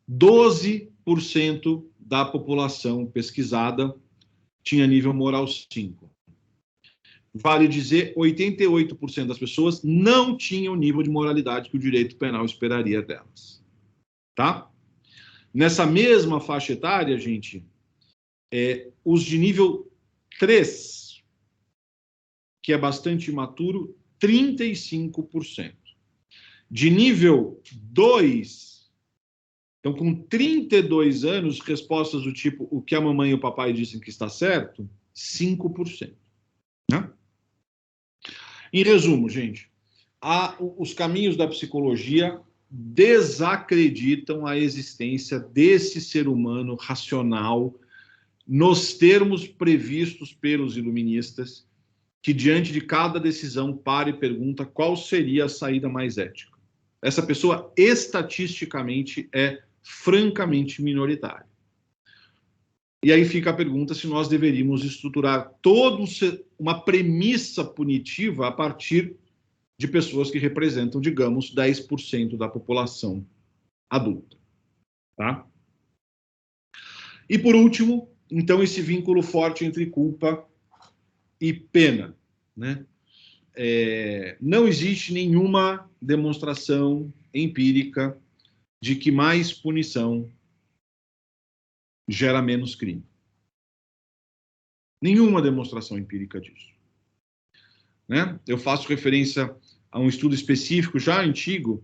12% da população pesquisada tinha nível moral 5. Vale dizer, 88% das pessoas não tinham o nível de moralidade que o direito penal esperaria delas. Tá? Nessa mesma faixa etária, gente, os de nível 3, que é bastante imaturo, 35%. De nível 2, então com 32 anos, respostas do tipo, o que a mamãe e o papai dizem que está certo, 5%. Né? Em resumo, gente, os caminhos da psicologia desacreditam a existência desse ser humano racional nos termos previstos pelos iluministas, que diante de cada decisão para e pergunta qual seria a saída mais ética. Essa pessoa, estatisticamente, é francamente minoritária. E aí fica a pergunta se nós deveríamos estruturar toda uma premissa punitiva a partir de pessoas que representam, digamos, 10% da população adulta. Tá? E, por último, então, esse vínculo forte entre culpa e pena. Né? Não existe nenhuma demonstração empírica de que mais punição gera menos crime. Nenhuma demonstração empírica disso. Né? Eu faço referência a um estudo específico, já antigo,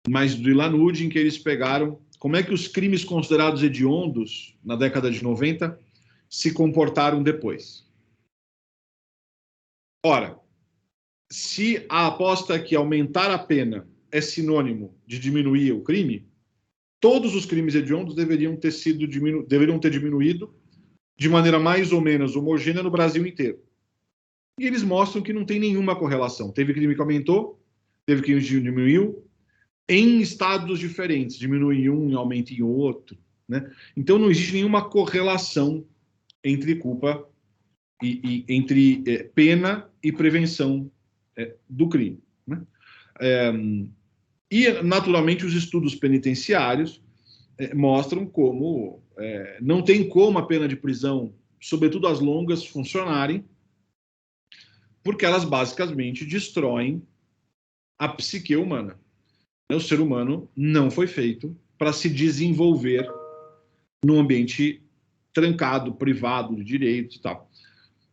mas do Ilanudi, em que eles pegaram como é que os crimes considerados hediondos, na década de 90, se comportaram depois. Ora, se a aposta é que aumentar a pena é sinônimo de diminuir o crime, todos os crimes hediondos deveriam ter diminuído de maneira mais ou menos homogênea no Brasil inteiro. E eles mostram que não tem nenhuma correlação. Teve crime que aumentou, teve crime que diminuiu, em estados diferentes, diminui em um e aumenta em outro. Né? Então não existe nenhuma correlação entre culpa entre pena e prevenção do crime. Né? E, naturalmente, os estudos penitenciários mostram como não tem como a pena de prisão, sobretudo as longas, funcionarem, porque elas basicamente destroem a psique humana. O ser humano não foi feito para se desenvolver num ambiente trancado, privado de direitos e tal.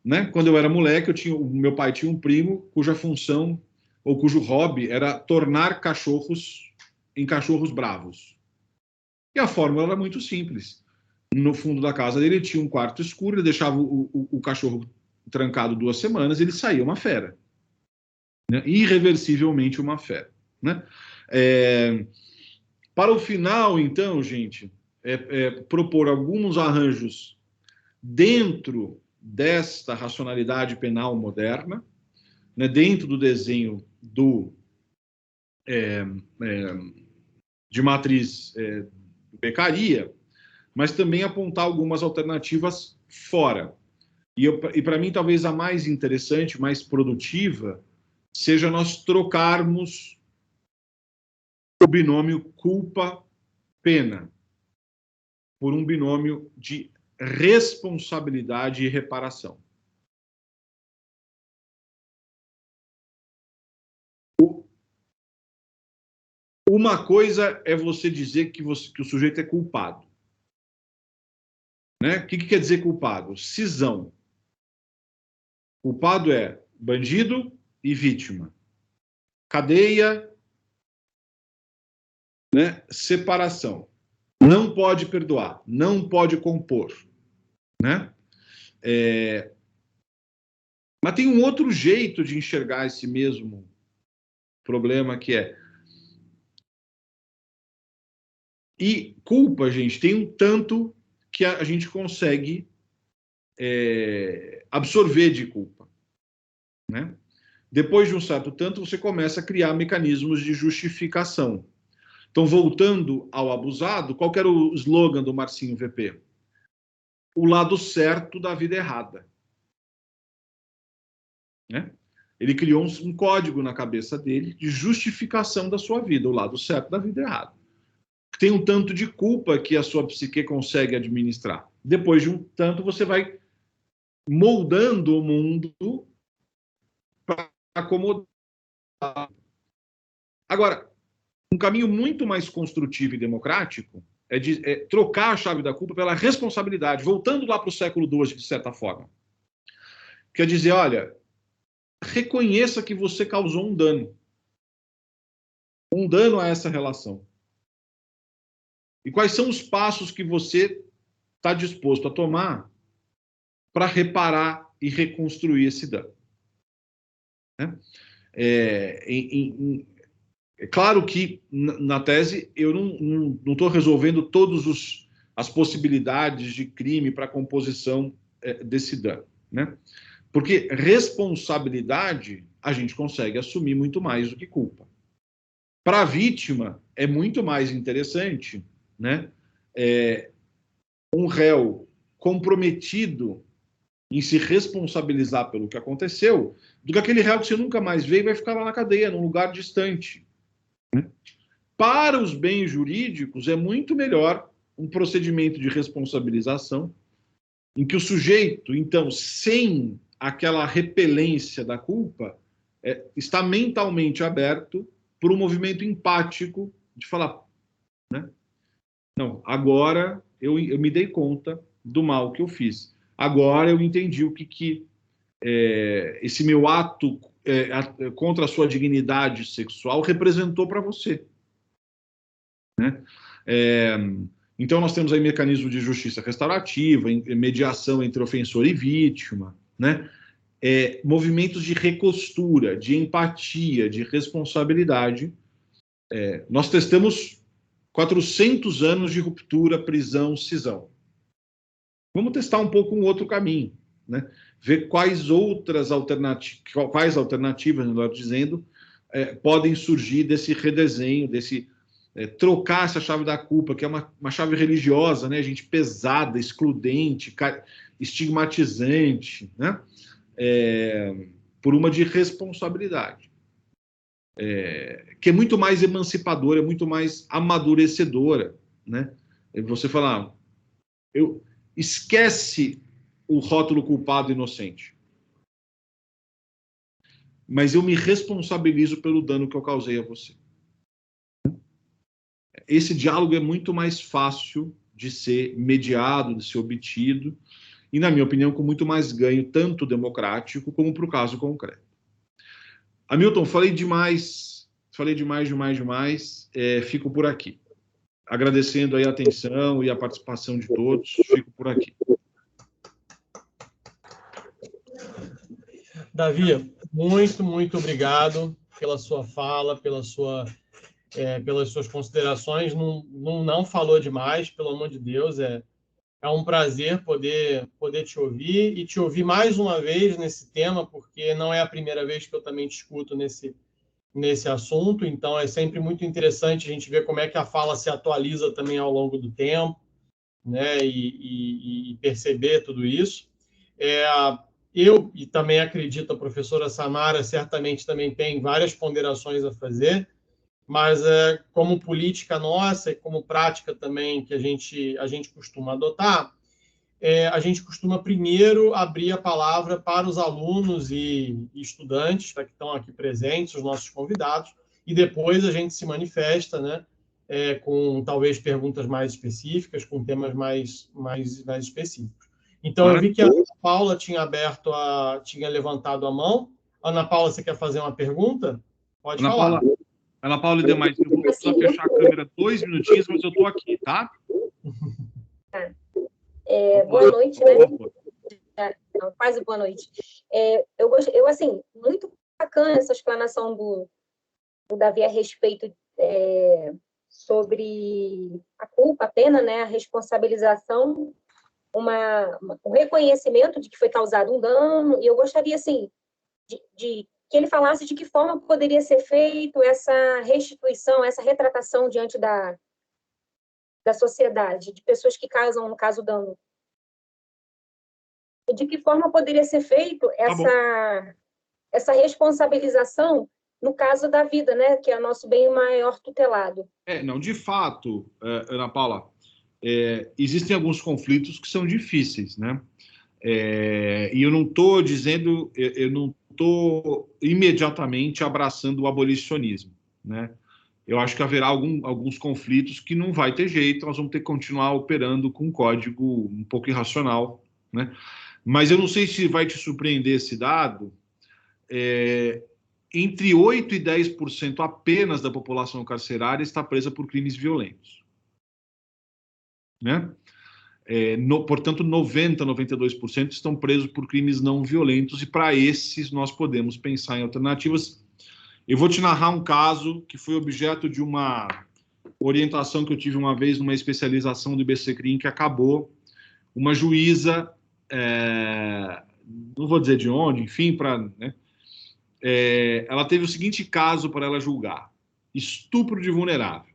Né? Quando eu era moleque, o meu pai tinha um primo cuja função ou cujo hobby era tornar cachorros em cachorros bravos. E a fórmula era muito simples. No fundo da casa dele tinha um quarto escuro, ele deixava o cachorro trancado 2 semanas, ele saía uma fera. Né? Irreversivelmente uma fera. Né? Para o final, então, gente, propor alguns arranjos dentro desta racionalidade penal moderna, né, dentro do desenho de matriz Beccaria, mas também apontar algumas alternativas fora. E para mim, talvez a mais interessante, mais produtiva, seja nós trocarmos o binômio culpa-pena por um binômio de responsabilidade e reparação. Uma coisa é você dizer que o sujeito é culpado. Né? O que quer dizer culpado? Cisão. Culpado é bandido e vítima. Cadeia, né? Separação. Não pode perdoar, não pode compor. Né? Mas tem um outro jeito de enxergar esse mesmo problema, que é... E culpa, gente, tem um tanto que a gente consegue absorver de culpa. Né? Depois de um certo tanto, você começa a criar mecanismos de justificação. Então, voltando ao abusado, qual que era o slogan do Marcinho VP? O lado certo da vida errada. né? Ele criou um código na cabeça dele de justificação da sua vida, o lado certo da vida errada. Tem um tanto de culpa que a sua psique consegue administrar. Depois de um tanto, você vai moldando o mundo para acomodar. Agora, um caminho muito mais construtivo e democrático é trocar a chave da culpa pela responsabilidade, voltando lá para o século XII, de certa forma. Quer dizer, olha, reconheça que você causou um dano a essa relação. E quais são os passos que você está disposto a tomar para reparar e reconstruir esse dano? Né? É claro que, na tese, eu não estou resolvendo todas as possibilidades de crime para a composição desse dano, né? Porque responsabilidade a gente consegue assumir muito mais do que culpa. Para a vítima, é muito mais interessante, né? Um réu comprometido em se responsabilizar pelo que aconteceu, do que aquele réu que você nunca mais vê e vai ficar lá na cadeia, num lugar distante. Né? Para os bens jurídicos, é muito melhor um procedimento de responsabilização em que o sujeito, então, sem aquela repelência da culpa, está mentalmente aberto para um movimento empático de falar, né? Não, agora eu me dei conta do mal que eu fiz. Agora eu entendi o que esse meu ato contra a sua dignidade sexual representou para você. Né? Então nós temos aí mecanismo de justiça restaurativa, mediação entre ofensor e vítima, né? Movimentos de recostura, de empatia, de responsabilidade. Nós testamos 400 anos de ruptura, prisão, cisão. Vamos testar um pouco um outro caminho, né? Ver quais alternativas, melhor dizendo, podem surgir desse redesenho, desse trocar essa chave da culpa, que é uma chave religiosa, né? Gente pesada, excludente, estigmatizante, né? Por uma de responsabilidade, que é muito mais emancipadora, é muito mais amadurecedora, né? Você falar, esquece o rótulo culpado inocente, mas eu me responsabilizo pelo dano que eu causei a você. Esse diálogo é muito mais fácil de ser mediado, de ser obtido, e, na minha opinião, com muito mais ganho, tanto democrático como para o caso concreto. Hamilton, falei demais. Fico por aqui. Agradecendo aí a atenção e a participação de todos, fico por aqui. Davi, muito, muito obrigado pela sua fala, pelas suas considerações. Não falou demais, pelo amor de Deus. É um prazer poder te ouvir e te ouvir mais uma vez nesse tema, porque não é a primeira vez que eu também te escuto nesse assunto. Então, é sempre muito interessante a gente ver como é que a fala se atualiza também ao longo do tempo, né? E perceber tudo isso. Eu, e também acredito, a professora Samara certamente também tem várias ponderações a fazer, mas como política nossa e como prática também que a gente costuma adotar, a gente costuma primeiro abrir a palavra para os alunos e estudantes, tá, que estão aqui presentes, os nossos convidados, e depois a gente se manifesta, né, com talvez perguntas mais específicas, com temas mais específicos. Então, eu vi que a Ana Paula tinha levantado a mão. Ana Paula, você quer fazer uma pergunta? Pode falar. Ana Paula e demais, eu vou só fechar a câmera 2 minutinhos, mas eu estou aqui, tá? Boa noite, né? Quase boa noite. Eu, assim, muito bacana essa explanação do Davi a respeito sobre a culpa, a pena, né? A responsabilização, um reconhecimento de que foi causado um dano, e eu gostaria, assim, de que ele falasse de que forma poderia ser feito essa restituição, essa retratação diante da sociedade, de pessoas que causam, no caso, dano. E de que forma poderia ser feito essa responsabilização no caso da vida, né, que é o nosso bem maior tutelado. Não, de fato, Ana Paula, existem alguns conflitos que são difíceis, né? E eu não estou dizendo, eu não estou imediatamente abraçando o abolicionismo, né? Eu acho que haverá alguns conflitos que não vai ter jeito, nós vamos ter que continuar operando com um código um pouco irracional, né? Mas eu não sei se vai te surpreender esse dado, entre 8% e 10% apenas da população carcerária está presa por crimes violentos, né? Portanto, 90%, 92% estão presos por crimes não violentos, e para esses nós podemos pensar em alternativas. Eu vou te narrar um caso que foi objeto de uma orientação que eu tive uma vez numa especialização do IBCCRIM, que acabou. Uma juíza, não vou dizer de onde, enfim, né, ela teve o seguinte caso para ela julgar: estupro de vulnerável.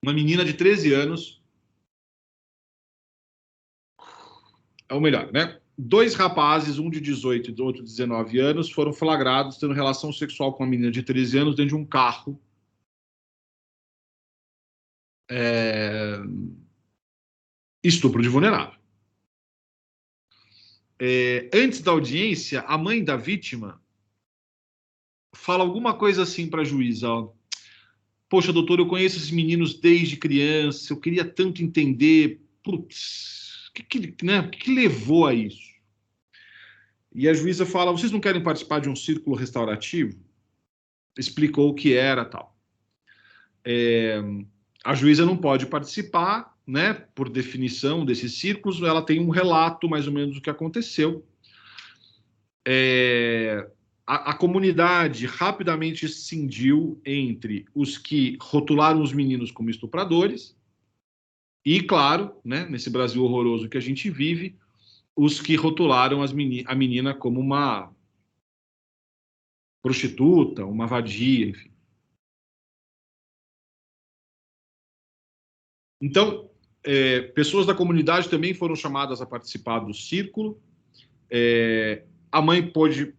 Uma menina de 13 anos, ou melhor, né? 2 rapazes, um de 18 e outro de 19 anos, foram flagrados tendo relação sexual com uma menina de 13 anos dentro de um carro. Estupro de vulnerável. Antes da audiência, a mãe da vítima fala alguma coisa assim para a juíza: ó, poxa, doutor, eu conheço esses meninos desde criança, eu queria tanto entender, putz, o que levou a isso? E a juíza fala: vocês não querem participar de um círculo restaurativo? Explicou o que era, tal. A juíza não pode participar, né, por definição desses círculos. Ela tem um relato mais ou menos do que aconteceu. A comunidade rapidamente se cindiu entre os que rotularam os meninos como estupradores e, claro, né, nesse Brasil horroroso que a gente vive, os que rotularam a menina como uma prostituta, uma vadia, enfim. Então, pessoas da comunidade também foram chamadas a participar do círculo. A mãe pôde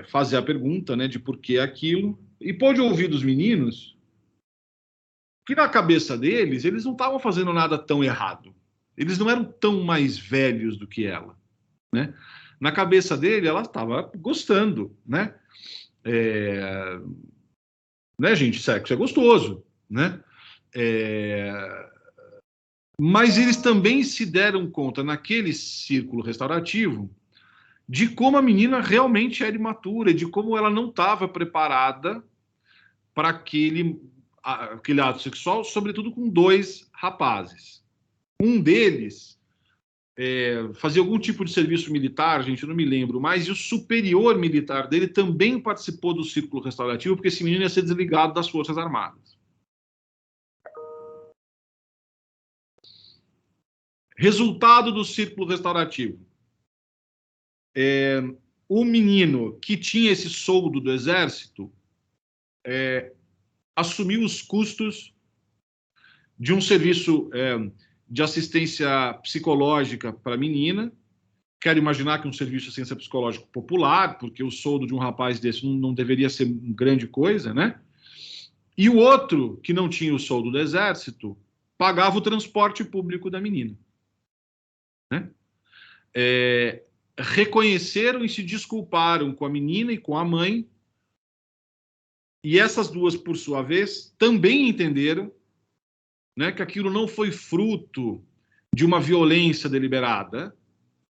fazer a pergunta, né, de por que aquilo, e pôde ouvir dos meninos que, na cabeça deles, eles não estavam fazendo nada tão errado. Eles não eram tão mais velhos do que ela, né? Na cabeça dele, ela estava gostando, né? Né, gente? Sexo é gostoso, né? Mas eles também se deram conta, naquele círculo restaurativo, de como a menina realmente era imatura, de como ela não estava preparada para aquele ato sexual, sobretudo com 2 rapazes. Um deles fazia algum tipo de serviço militar, gente, eu não me lembro mais, e o superior militar dele também participou do círculo restaurativo, porque esse menino ia ser desligado das Forças Armadas. Resultado do círculo restaurativo. O menino que tinha esse soldo do Exército assumiu os custos de um serviço de assistência psicológica para a menina. Quero imaginar que um serviço de assistência psicológica popular, porque o soldo de um rapaz desse não deveria ser grande coisa, né? E o outro, que não tinha o soldo do Exército, pagava o transporte público da menina, né? Reconheceram e se desculparam com a menina e com a mãe, e essas duas, por sua vez, também entenderam, né, que aquilo não foi fruto de uma violência deliberada,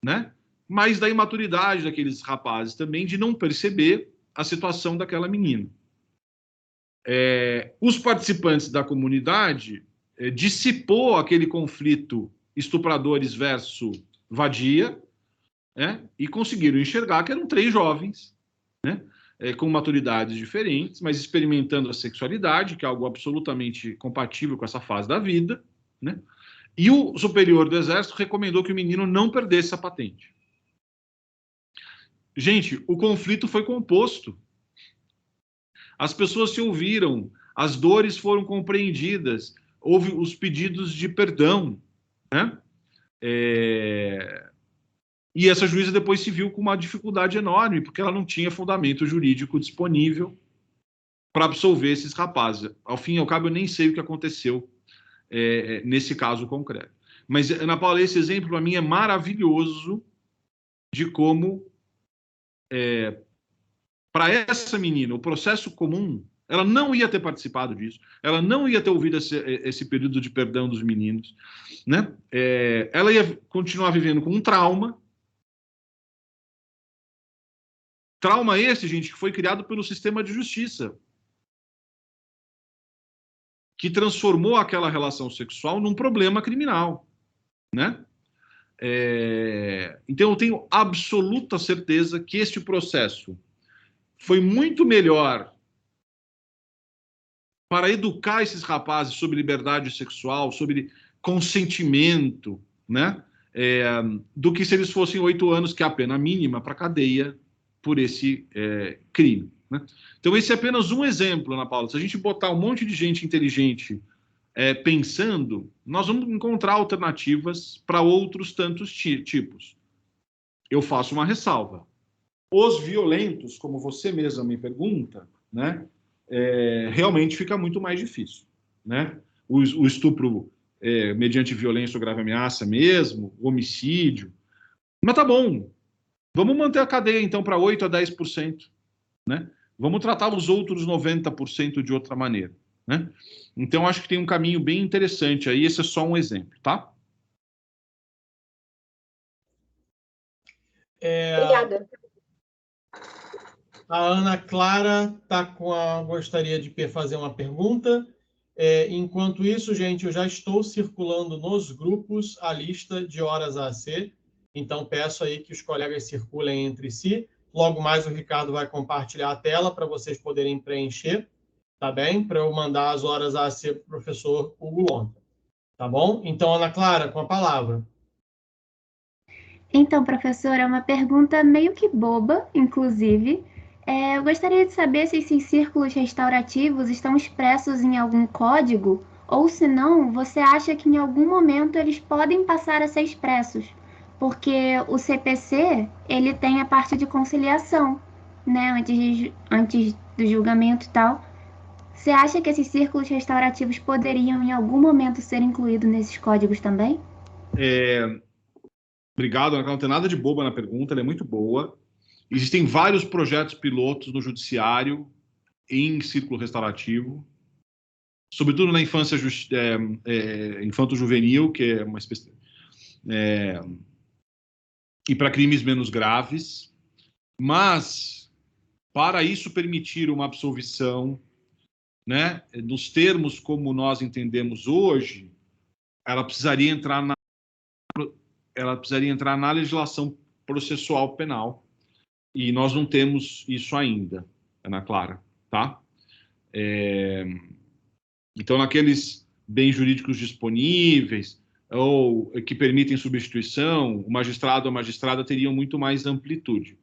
né, mas da imaturidade daqueles rapazes também, de não perceber a situação daquela menina. Os participantes da comunidade dissipou aquele conflito estupradores versus vadia, né, e conseguiram enxergar que eram 3 jovens, né, com maturidades diferentes, mas experimentando a sexualidade, que é algo absolutamente compatível com essa fase da vida, né? E o superior do Exército recomendou que o menino não perdesse a patente. Gente, o conflito foi composto. As pessoas se ouviram, as dores foram compreendidas, houve os pedidos de perdão, né? E essa juíza depois se viu com uma dificuldade enorme, porque ela não tinha fundamento jurídico disponível para absolver esses rapazes. Ao fim e ao cabo, eu nem sei o que aconteceu nesse caso concreto. Mas, Ana Paula, esse exemplo, para mim, é maravilhoso de como, para essa menina, o processo comum, ela não ia ter participado disso, ela não ia ter ouvido esse período de perdão dos meninos, né? Ela ia continuar vivendo com um trauma. Trauma esse, gente, que foi criado pelo sistema de justiça, que transformou aquela relação sexual num problema criminal, né? Então, eu tenho absoluta certeza que este processo foi muito melhor para educar esses rapazes sobre liberdade sexual, sobre consentimento, né? Do que se eles fossem 8 anos, que é a pena mínima para cadeia por esse crime, né? Então, esse é apenas um exemplo, Ana Paula. Se a gente botar um monte de gente inteligente pensando, nós vamos encontrar alternativas para outros tantos tipos. Eu faço uma ressalva. Os violentos, como você mesma me pergunta, né, realmente fica muito mais difícil, né? O estupro mediante violência ou grave ameaça mesmo, o homicídio. Mas tá bom, vamos manter a cadeia então para 8 a 10%, né? Vamos tratar os outros 90% de outra maneira, né? Então, acho que tem um caminho bem interessante aí. Esse é só um exemplo, tá? Obrigada. A Ana Clara gostaria de fazer uma pergunta. Enquanto isso, gente, eu já estou circulando nos grupos a lista de horas AC. Então, peço aí que os colegas circulem entre si. Logo mais, o Ricardo vai compartilhar a tela para vocês poderem preencher, tá bem? Para eu mandar as horas AC para o professor Hugo Lonta. Tá bom? Então, Ana Clara, com a palavra. Então, professora, é uma pergunta meio que boba, inclusive. Eu gostaria de saber se esses círculos restaurativos estão expressos em algum código, ou se não, você acha que em algum momento eles podem passar a ser expressos? Porque o CPC, ele tem a parte de conciliação, né, antes do julgamento e tal. Você acha que esses círculos restaurativos poderiam em algum momento ser incluídos nesses códigos também? Obrigado, Ana. Não tem nada de boba na pergunta, ela é muito boa. Existem vários projetos pilotos no judiciário em círculo restaurativo, sobretudo na infância infanto-juvenil, que é uma espécie, e para crimes menos graves. Mas, para isso permitir uma absolvição, né, nos termos como nós entendemos hoje, ela precisaria entrar na legislação processual penal. E nós não temos isso ainda, Ana Clara, tá? Então, naqueles bens jurídicos disponíveis ou que permitem substituição, o magistrado ou a magistrada teriam muito mais amplitude.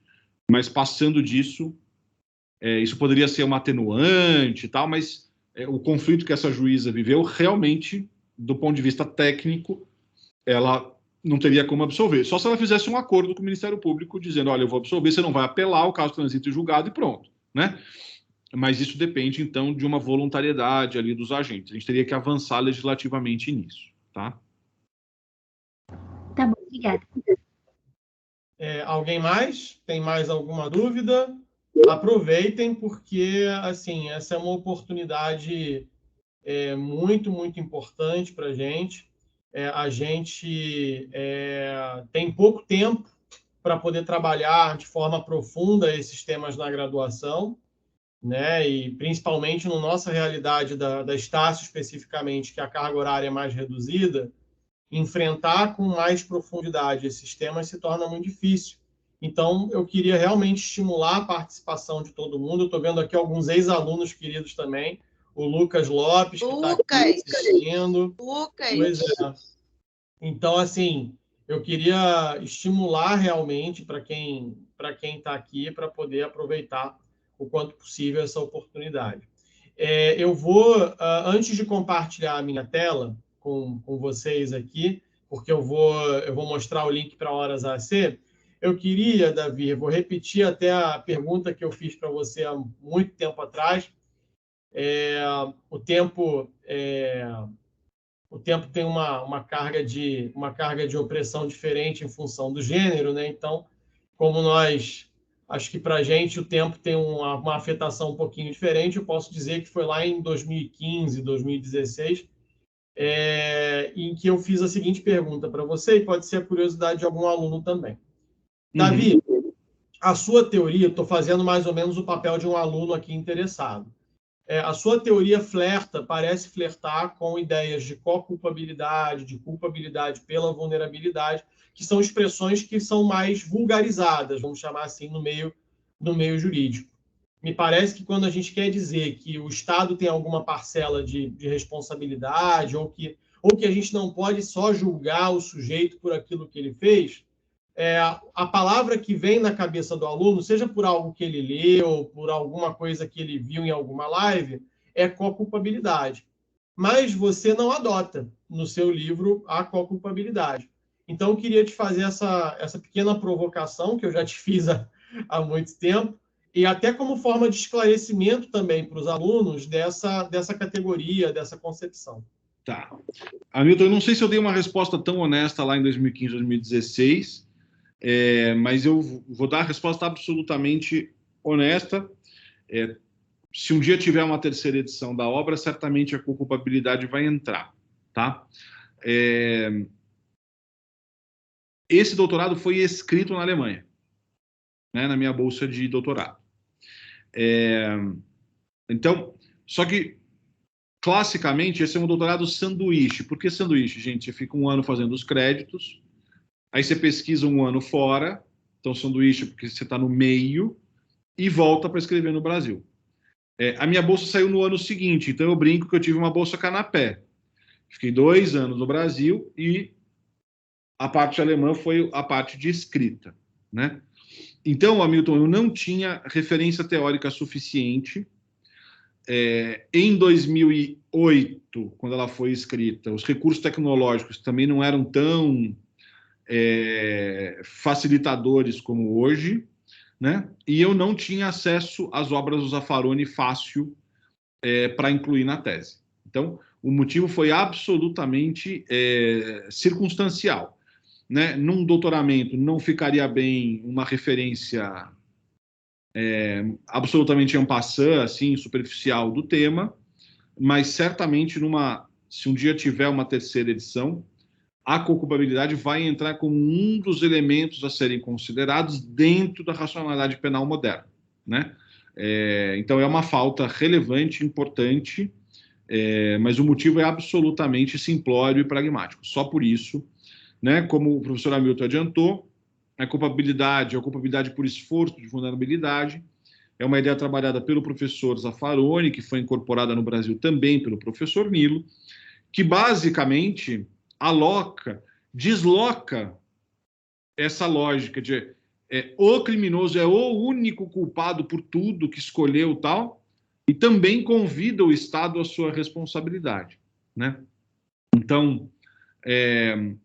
Mas, passando disso, isso poderia ser uma atenuante e tal, mas o conflito que essa juíza viveu, realmente, do ponto de vista técnico, ela não teria como absolver. Só se ela fizesse um acordo com o Ministério Público dizendo, olha, eu vou absolver, você não vai apelar, o caso transita em julgado e pronto, né? Mas isso depende, então, de uma voluntariedade ali dos agentes. A gente teria que avançar legislativamente nisso, tá? Tá bom, obrigada. Alguém mais? Tem mais alguma dúvida? Aproveitem, porque, assim, essa é uma oportunidade muito, muito importante para a gente. A gente tem pouco tempo para poder trabalhar de forma profunda esses temas na graduação, né? E principalmente na nossa realidade da Estácio especificamente, que a carga horária é mais reduzida, enfrentar com mais profundidade esses temas se torna muito difícil. Então, eu queria realmente estimular a participação de todo mundo. Eu estou vendo aqui alguns ex-alunos queridos também, o Lucas Lopes, que está aqui assistindo. Pois é. Então, assim, eu queria estimular realmente para quem está aqui, para poder aproveitar o quanto possível essa oportunidade. Eu vou, antes de compartilhar a minha tela com vocês aqui, porque eu vou mostrar o link para Horas AC, eu queria, Davi, vou repetir até a pergunta que eu fiz para você há muito tempo atrás. O tempo tem uma carga de opressão diferente em função do gênero, né? Então, como acho que para a gente o tempo tem uma afetação um pouquinho diferente, eu posso dizer que foi lá em 2015, 2016, em que eu fiz a seguinte pergunta para você, e pode ser a curiosidade de algum aluno também. Davi, a sua teoria, estou fazendo mais ou menos o papel de um aluno aqui interessado. A sua teoria parece flertar com ideias de co-culpabilidade, de culpabilidade pela vulnerabilidade, que são expressões que são mais vulgarizadas, vamos chamar assim, no meio jurídico. Me parece que quando a gente quer dizer que o Estado tem alguma parcela de responsabilidade, ou que a gente não pode só julgar o sujeito por aquilo que ele fez, a palavra que vem na cabeça do aluno, seja por algo que ele leu, por alguma coisa que ele viu em alguma live, é co-culpabilidade. Mas você não adota no seu livro a co-culpabilidade. Então, eu queria te fazer essa pequena provocação, que eu já te fiz há muito tempo, e até como forma de esclarecimento também para os alunos dessa categoria, dessa concepção. Tá. Hamilton, eu não sei se eu dei uma resposta tão honesta lá em 2015, 2016, mas eu vou dar a resposta absolutamente honesta. Se um dia tiver uma terceira edição da obra, certamente a culpabilidade vai entrar, tá? Esse doutorado foi escrito na Alemanha, né, na minha bolsa de doutorado. Então, só que, classicamente, esse é um doutorado sanduíche. Por que sanduíche, gente? Você fica um ano fazendo os créditos, aí você pesquisa um ano fora, então sanduíche porque você está no meio, e volta para escrever no Brasil. A minha bolsa saiu no ano seguinte, então eu brinco que eu tive uma bolsa canapé. Fiquei 2 anos no Brasil e a parte alemã foi a parte de escrita, né? Então, Hamilton, eu não tinha referência teórica suficiente. Em 2008, quando ela foi escrita, os recursos tecnológicos também não eram tão facilitadores como hoje, né? E eu não tinha acesso às obras do Zaffaroni fácil para incluir na tese. Então, o motivo foi absolutamente circunstancial, né? Num doutoramento não ficaria bem uma referência absolutamente en passant, assim, superficial do tema, mas certamente se um dia tiver uma terceira edição, a co-culpabilidade vai entrar como um dos elementos a serem considerados dentro da racionalidade penal moderna, né? Então, é uma falta relevante, importante, mas o motivo é absolutamente simplório e pragmático. Só por isso, né, como o professor Hamilton adiantou, a culpabilidade por esforço de vulnerabilidade é uma ideia trabalhada pelo professor Zaffaroni, que foi incorporada no Brasil também pelo professor Nilo, que basicamente desloca essa lógica de o criminoso é o único culpado por tudo que escolheu tal, e também convida o Estado à sua responsabilidade, né? Então,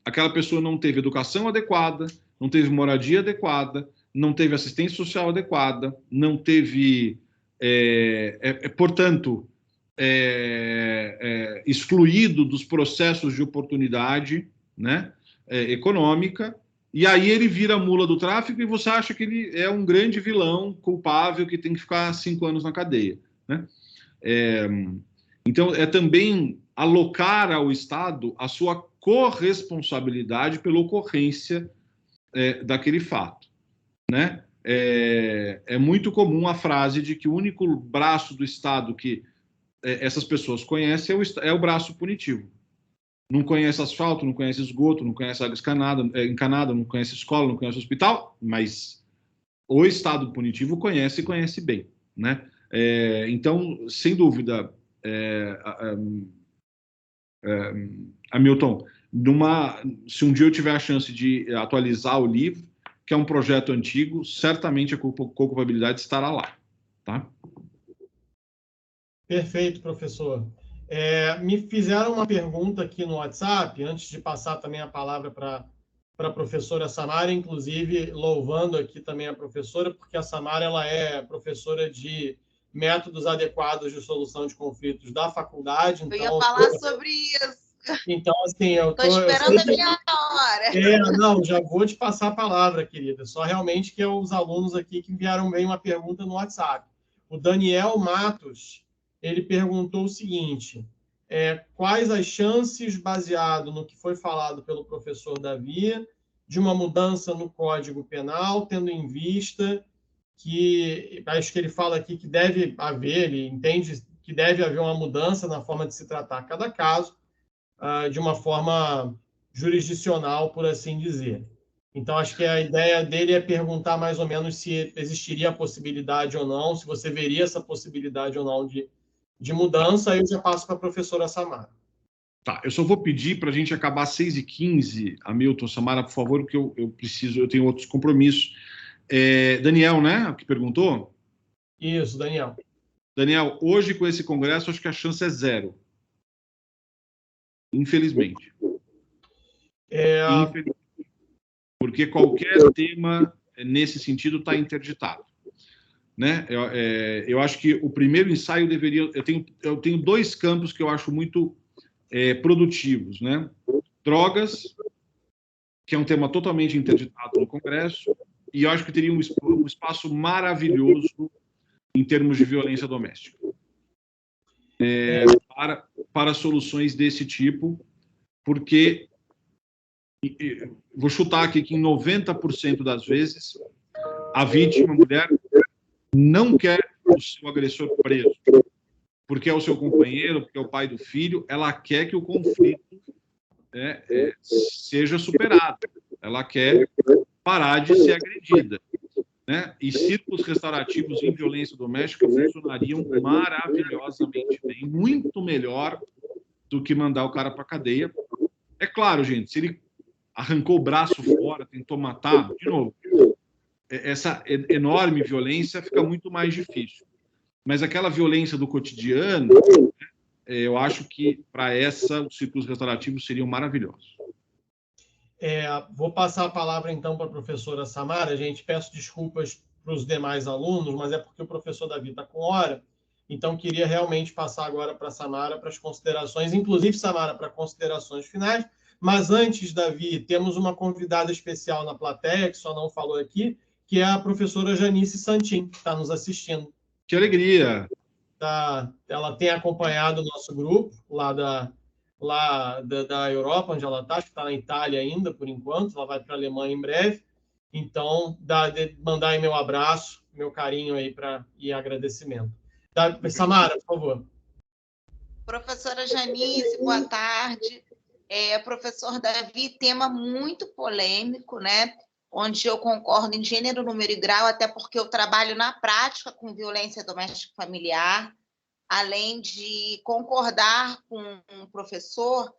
aquela pessoa não teve educação adequada, não teve moradia adequada, não teve assistência social adequada, não teve, portanto, excluído dos processos de oportunidade, né, econômica, e aí ele vira mula do tráfico e você acha que ele é um grande vilão culpável que tem que ficar 5 anos na cadeia, né? Então, também alocar ao Estado a sua corresponsabilidade pela ocorrência daquele fato, né? É muito comum a frase de que o único braço do Estado que essas pessoas conhecem é o braço punitivo. Não conhece asfalto, não conhece esgoto, não conhece água encanada, não conhece escola, não conhece hospital, mas o Estado punitivo conhece e conhece bem, né? Então, sem dúvida, Hamilton, se um dia eu tiver a chance de atualizar o livro, que é um projeto antigo, certamente a culpabilidade estará lá, tá? Perfeito, professor. Me fizeram uma pergunta aqui no WhatsApp, antes de passar também a palavra para para a professora Samara, inclusive louvando aqui também a professora, porque a Samara ela é professora de métodos adequados de solução de conflitos da faculdade. Então, eu ia falar sobre isso. Então, assim, eu estou esperando a minha hora. Não, já vou te passar a palavra, querida. Só realmente que os alunos aqui que enviaram bem uma pergunta no WhatsApp. O Daniel Matos, ele perguntou o seguinte: quais as chances, baseado no que foi falado pelo professor Davi, de uma mudança no Código Penal, tendo em vista que, acho que ele fala aqui que deve haver, ele entende que deve haver uma mudança na forma de se tratar cada caso, de uma forma jurisdicional, por assim dizer. Então, acho que a ideia dele é perguntar mais ou menos se existiria a possibilidade ou não, se você veria essa possibilidade ou não de mudança. Aí eu já passo para a professora Samara. Tá, eu só vou pedir para a gente acabar às 6h15, Hamilton, Samara, por favor, porque eu tenho outros compromissos. Daniel, né, que perguntou? Isso, Daniel. Daniel, hoje com esse congresso, acho que a chance é 0. Infelizmente. Infelizmente. Porque qualquer tema nesse sentido está interditado. Né? Eu acho que o primeiro ensaio deveria... Eu tenho 2 campos que eu acho muito produtivos. Né? Drogas, que é um tema totalmente interditado no Congresso, e eu acho que teria um espaço maravilhoso em termos de violência doméstica. Para soluções desse tipo, porque vou chutar aqui que em 90% das vezes a vítima, a mulher, não quer o seu agressor preso, porque é o seu companheiro, porque é o pai do filho, ela quer que o conflito seja superado, ela quer parar de ser agredida. Né? E círculos restaurativos em violência doméstica funcionariam maravilhosamente bem, muito melhor do que mandar o cara para a cadeia. É claro, gente, se ele arrancou o braço fora, tentou matar, de novo, essa enorme violência fica muito mais difícil. Mas aquela violência do cotidiano, eu acho que para os círculos restaurativos seriam maravilhosos. Vou passar a palavra, então, para a professora Samara. Gente, peço desculpas para os demais alunos, mas é porque o professor Davi está com hora, então queria realmente passar agora para a Samara para as considerações, inclusive, Samara, para considerações finais. Mas antes, Davi, temos uma convidada especial na plateia, que só não falou aqui, que é a professora Janice Santin, que está nos assistindo. Que alegria! Ela tem acompanhado o nosso grupo lá da Europa, onde ela está, acho que está na Itália ainda, por enquanto, ela vai para a Alemanha em breve. Então, mandar aí meu abraço, meu carinho aí e agradecimento. Samara, por favor. Professora Janice, boa tarde. Professor Davi, tema muito polêmico, né? Onde eu concordo em gênero, número e grau, até porque eu trabalho na prática com violência doméstica familiar, além de concordar com um professor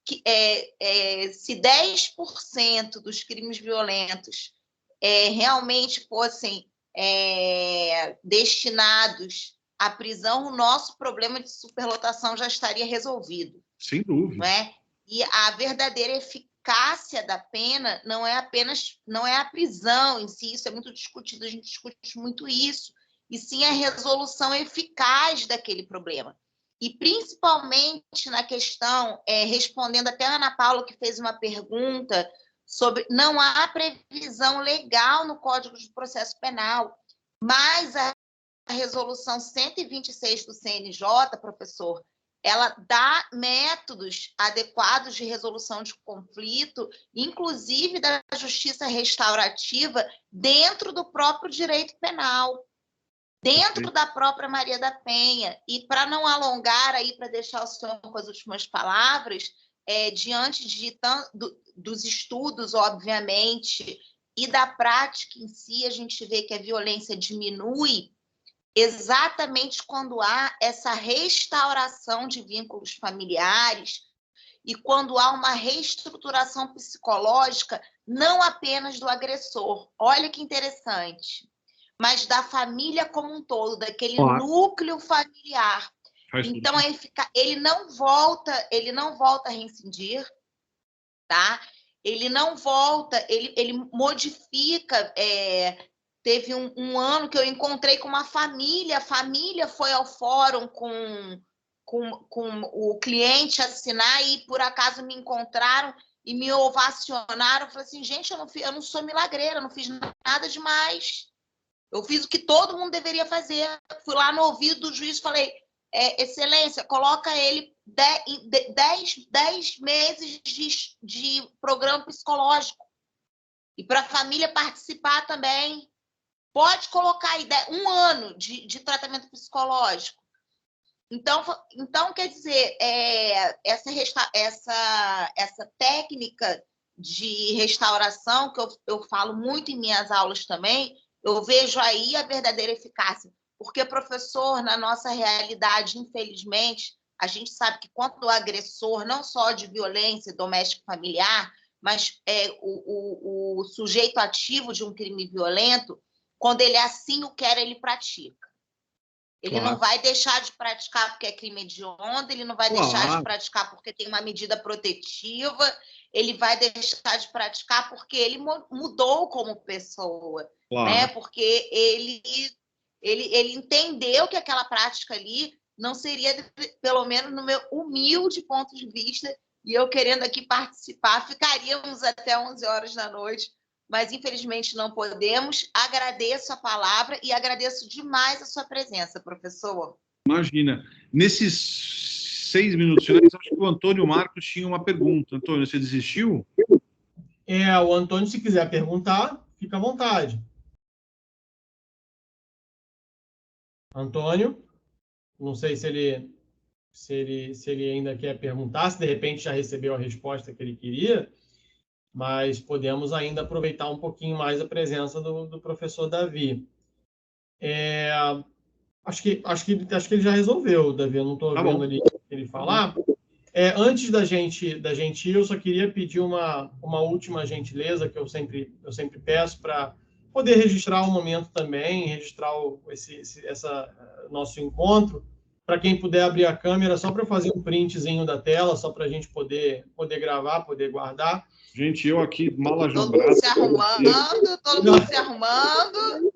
que se 10% dos crimes violentos realmente fossem destinados à prisão, o nosso problema de superlotação já estaria resolvido. Sem dúvida. Não é? E a verdadeira eficácia da pena não é a prisão em si, isso é muito discutido, a gente discute muito isso, e sim a resolução eficaz daquele problema. E, principalmente na questão, respondendo até a Ana Paula, que fez uma pergunta sobre não há previsão legal no Código de Processo Penal, mas a resolução 126 do CNJ, professor, ela dá métodos adequados de resolução de conflito, inclusive da justiça restaurativa, dentro do próprio direito penal, dentro da própria Maria da Penha. E para não alongar aí, para deixar o senhor com as últimas palavras, diante dos estudos, obviamente, e da prática em si, a gente vê que a violência diminui exatamente quando há essa restauração de vínculos familiares e quando há uma reestruturação psicológica, não apenas do agressor, olha que interessante, mas da família como um todo, daquele núcleo familiar. Então, ele não volta a reincidir, tá? ele não volta, ele modifica. Teve um ano que eu encontrei com uma família, a família foi ao fórum com o cliente assinar e, por acaso, me encontraram e me ovacionaram. Eu falei assim, gente, eu não sou milagreira, não fiz nada demais. Eu fiz o que todo mundo deveria fazer. Fui lá no ouvido do juiz e falei, excelência, coloca ele 10 meses de programa psicológico. E para a família participar também. Pode colocar aí 1 ano de tratamento psicológico. Então quer dizer, essa técnica de restauração, que eu falo muito em minhas aulas também, eu vejo aí a verdadeira eficácia. Porque, professor, na nossa realidade, infelizmente, a gente sabe que quando o agressor, não só de violência doméstica familiar, mas o sujeito ativo de um crime violento, quando ele assim o quer, ele pratica. Ele não vai deixar de praticar porque é crime hediondo, ele não vai deixar de praticar porque tem uma medida protetiva, ele vai deixar de praticar porque ele mudou como pessoa, né? Porque ele entendeu que aquela prática ali não seria, pelo menos no meu humilde ponto de vista, e eu querendo aqui participar, ficaríamos até 11 horas da noite, mas infelizmente não podemos. Agradeço a palavra e agradeço demais a sua presença, professor. Imagina. Nesses 6 minutos finais, acho que o Antônio Marcos tinha uma pergunta. Antônio, você desistiu? O Antônio, se quiser perguntar, fica à vontade. Antônio, não sei se ele ainda quer perguntar, se de repente já recebeu a resposta que ele queria, mas podemos ainda aproveitar um pouquinho mais a presença do professor Davi. Acho que ele já resolveu, Davi, eu não estou vendo ele falar. Antes da gente ir, eu só queria pedir uma última gentileza que eu sempre peço para poder registrar o momento também, registrar esse nosso encontro. Para quem puder abrir a câmera, só para fazer um printzinho da tela, só para a gente poder gravar, poder guardar. Gente, eu aqui, mal ajudado. Todo mundo se arrumando.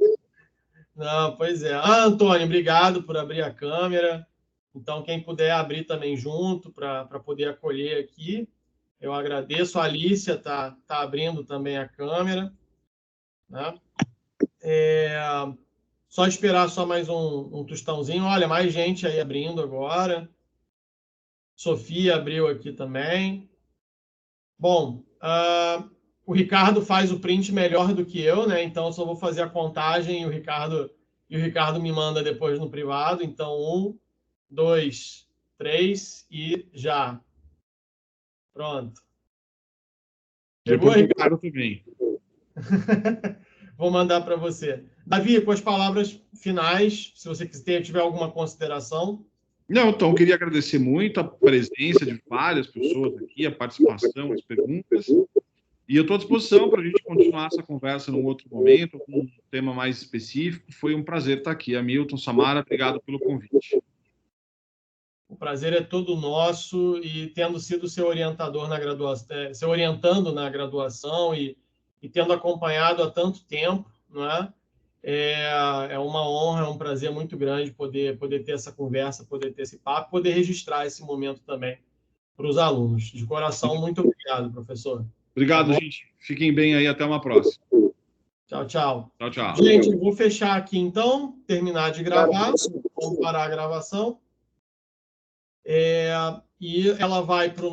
Não, pois é. Antônio, obrigado por abrir a câmera. Então, quem puder abrir também junto para poder acolher aqui, eu agradeço. A Alicia está abrindo também a câmera. Né? Só esperar só mais um tostãozinho. Olha, mais gente aí abrindo agora. Sofia abriu aqui também. Bom, o Ricardo faz o print melhor do que eu, né? Então, eu só vou fazer a contagem e o Ricardo me manda depois no privado. Então, 1, 2, 3 e já. Pronto. Pegou, Ricardo, também. Vou mandar para você. Davi, com as palavras finais, se você tiver alguma consideração. Não, então, eu queria agradecer muito a presença de várias pessoas aqui, a participação, as perguntas. E eu estou à disposição para a gente continuar essa conversa num outro momento, com um tema mais específico. Foi um prazer estar aqui. Hamilton, Samara, obrigado pelo convite. O prazer é todo nosso, e tendo sido seu orientador na graduação, seu orientando na graduação e tendo acompanhado há tanto tempo, não é? É uma honra, é um prazer muito grande poder ter essa conversa, poder ter esse papo, poder registrar esse momento também para os alunos. De coração, muito obrigado, professor. Obrigado, gente. Fiquem bem aí, até uma próxima. Tchau, tchau. Tchau, tchau. Gente, eu vou fechar aqui então, terminar de gravar, vamos parar a gravação. E ela vai para o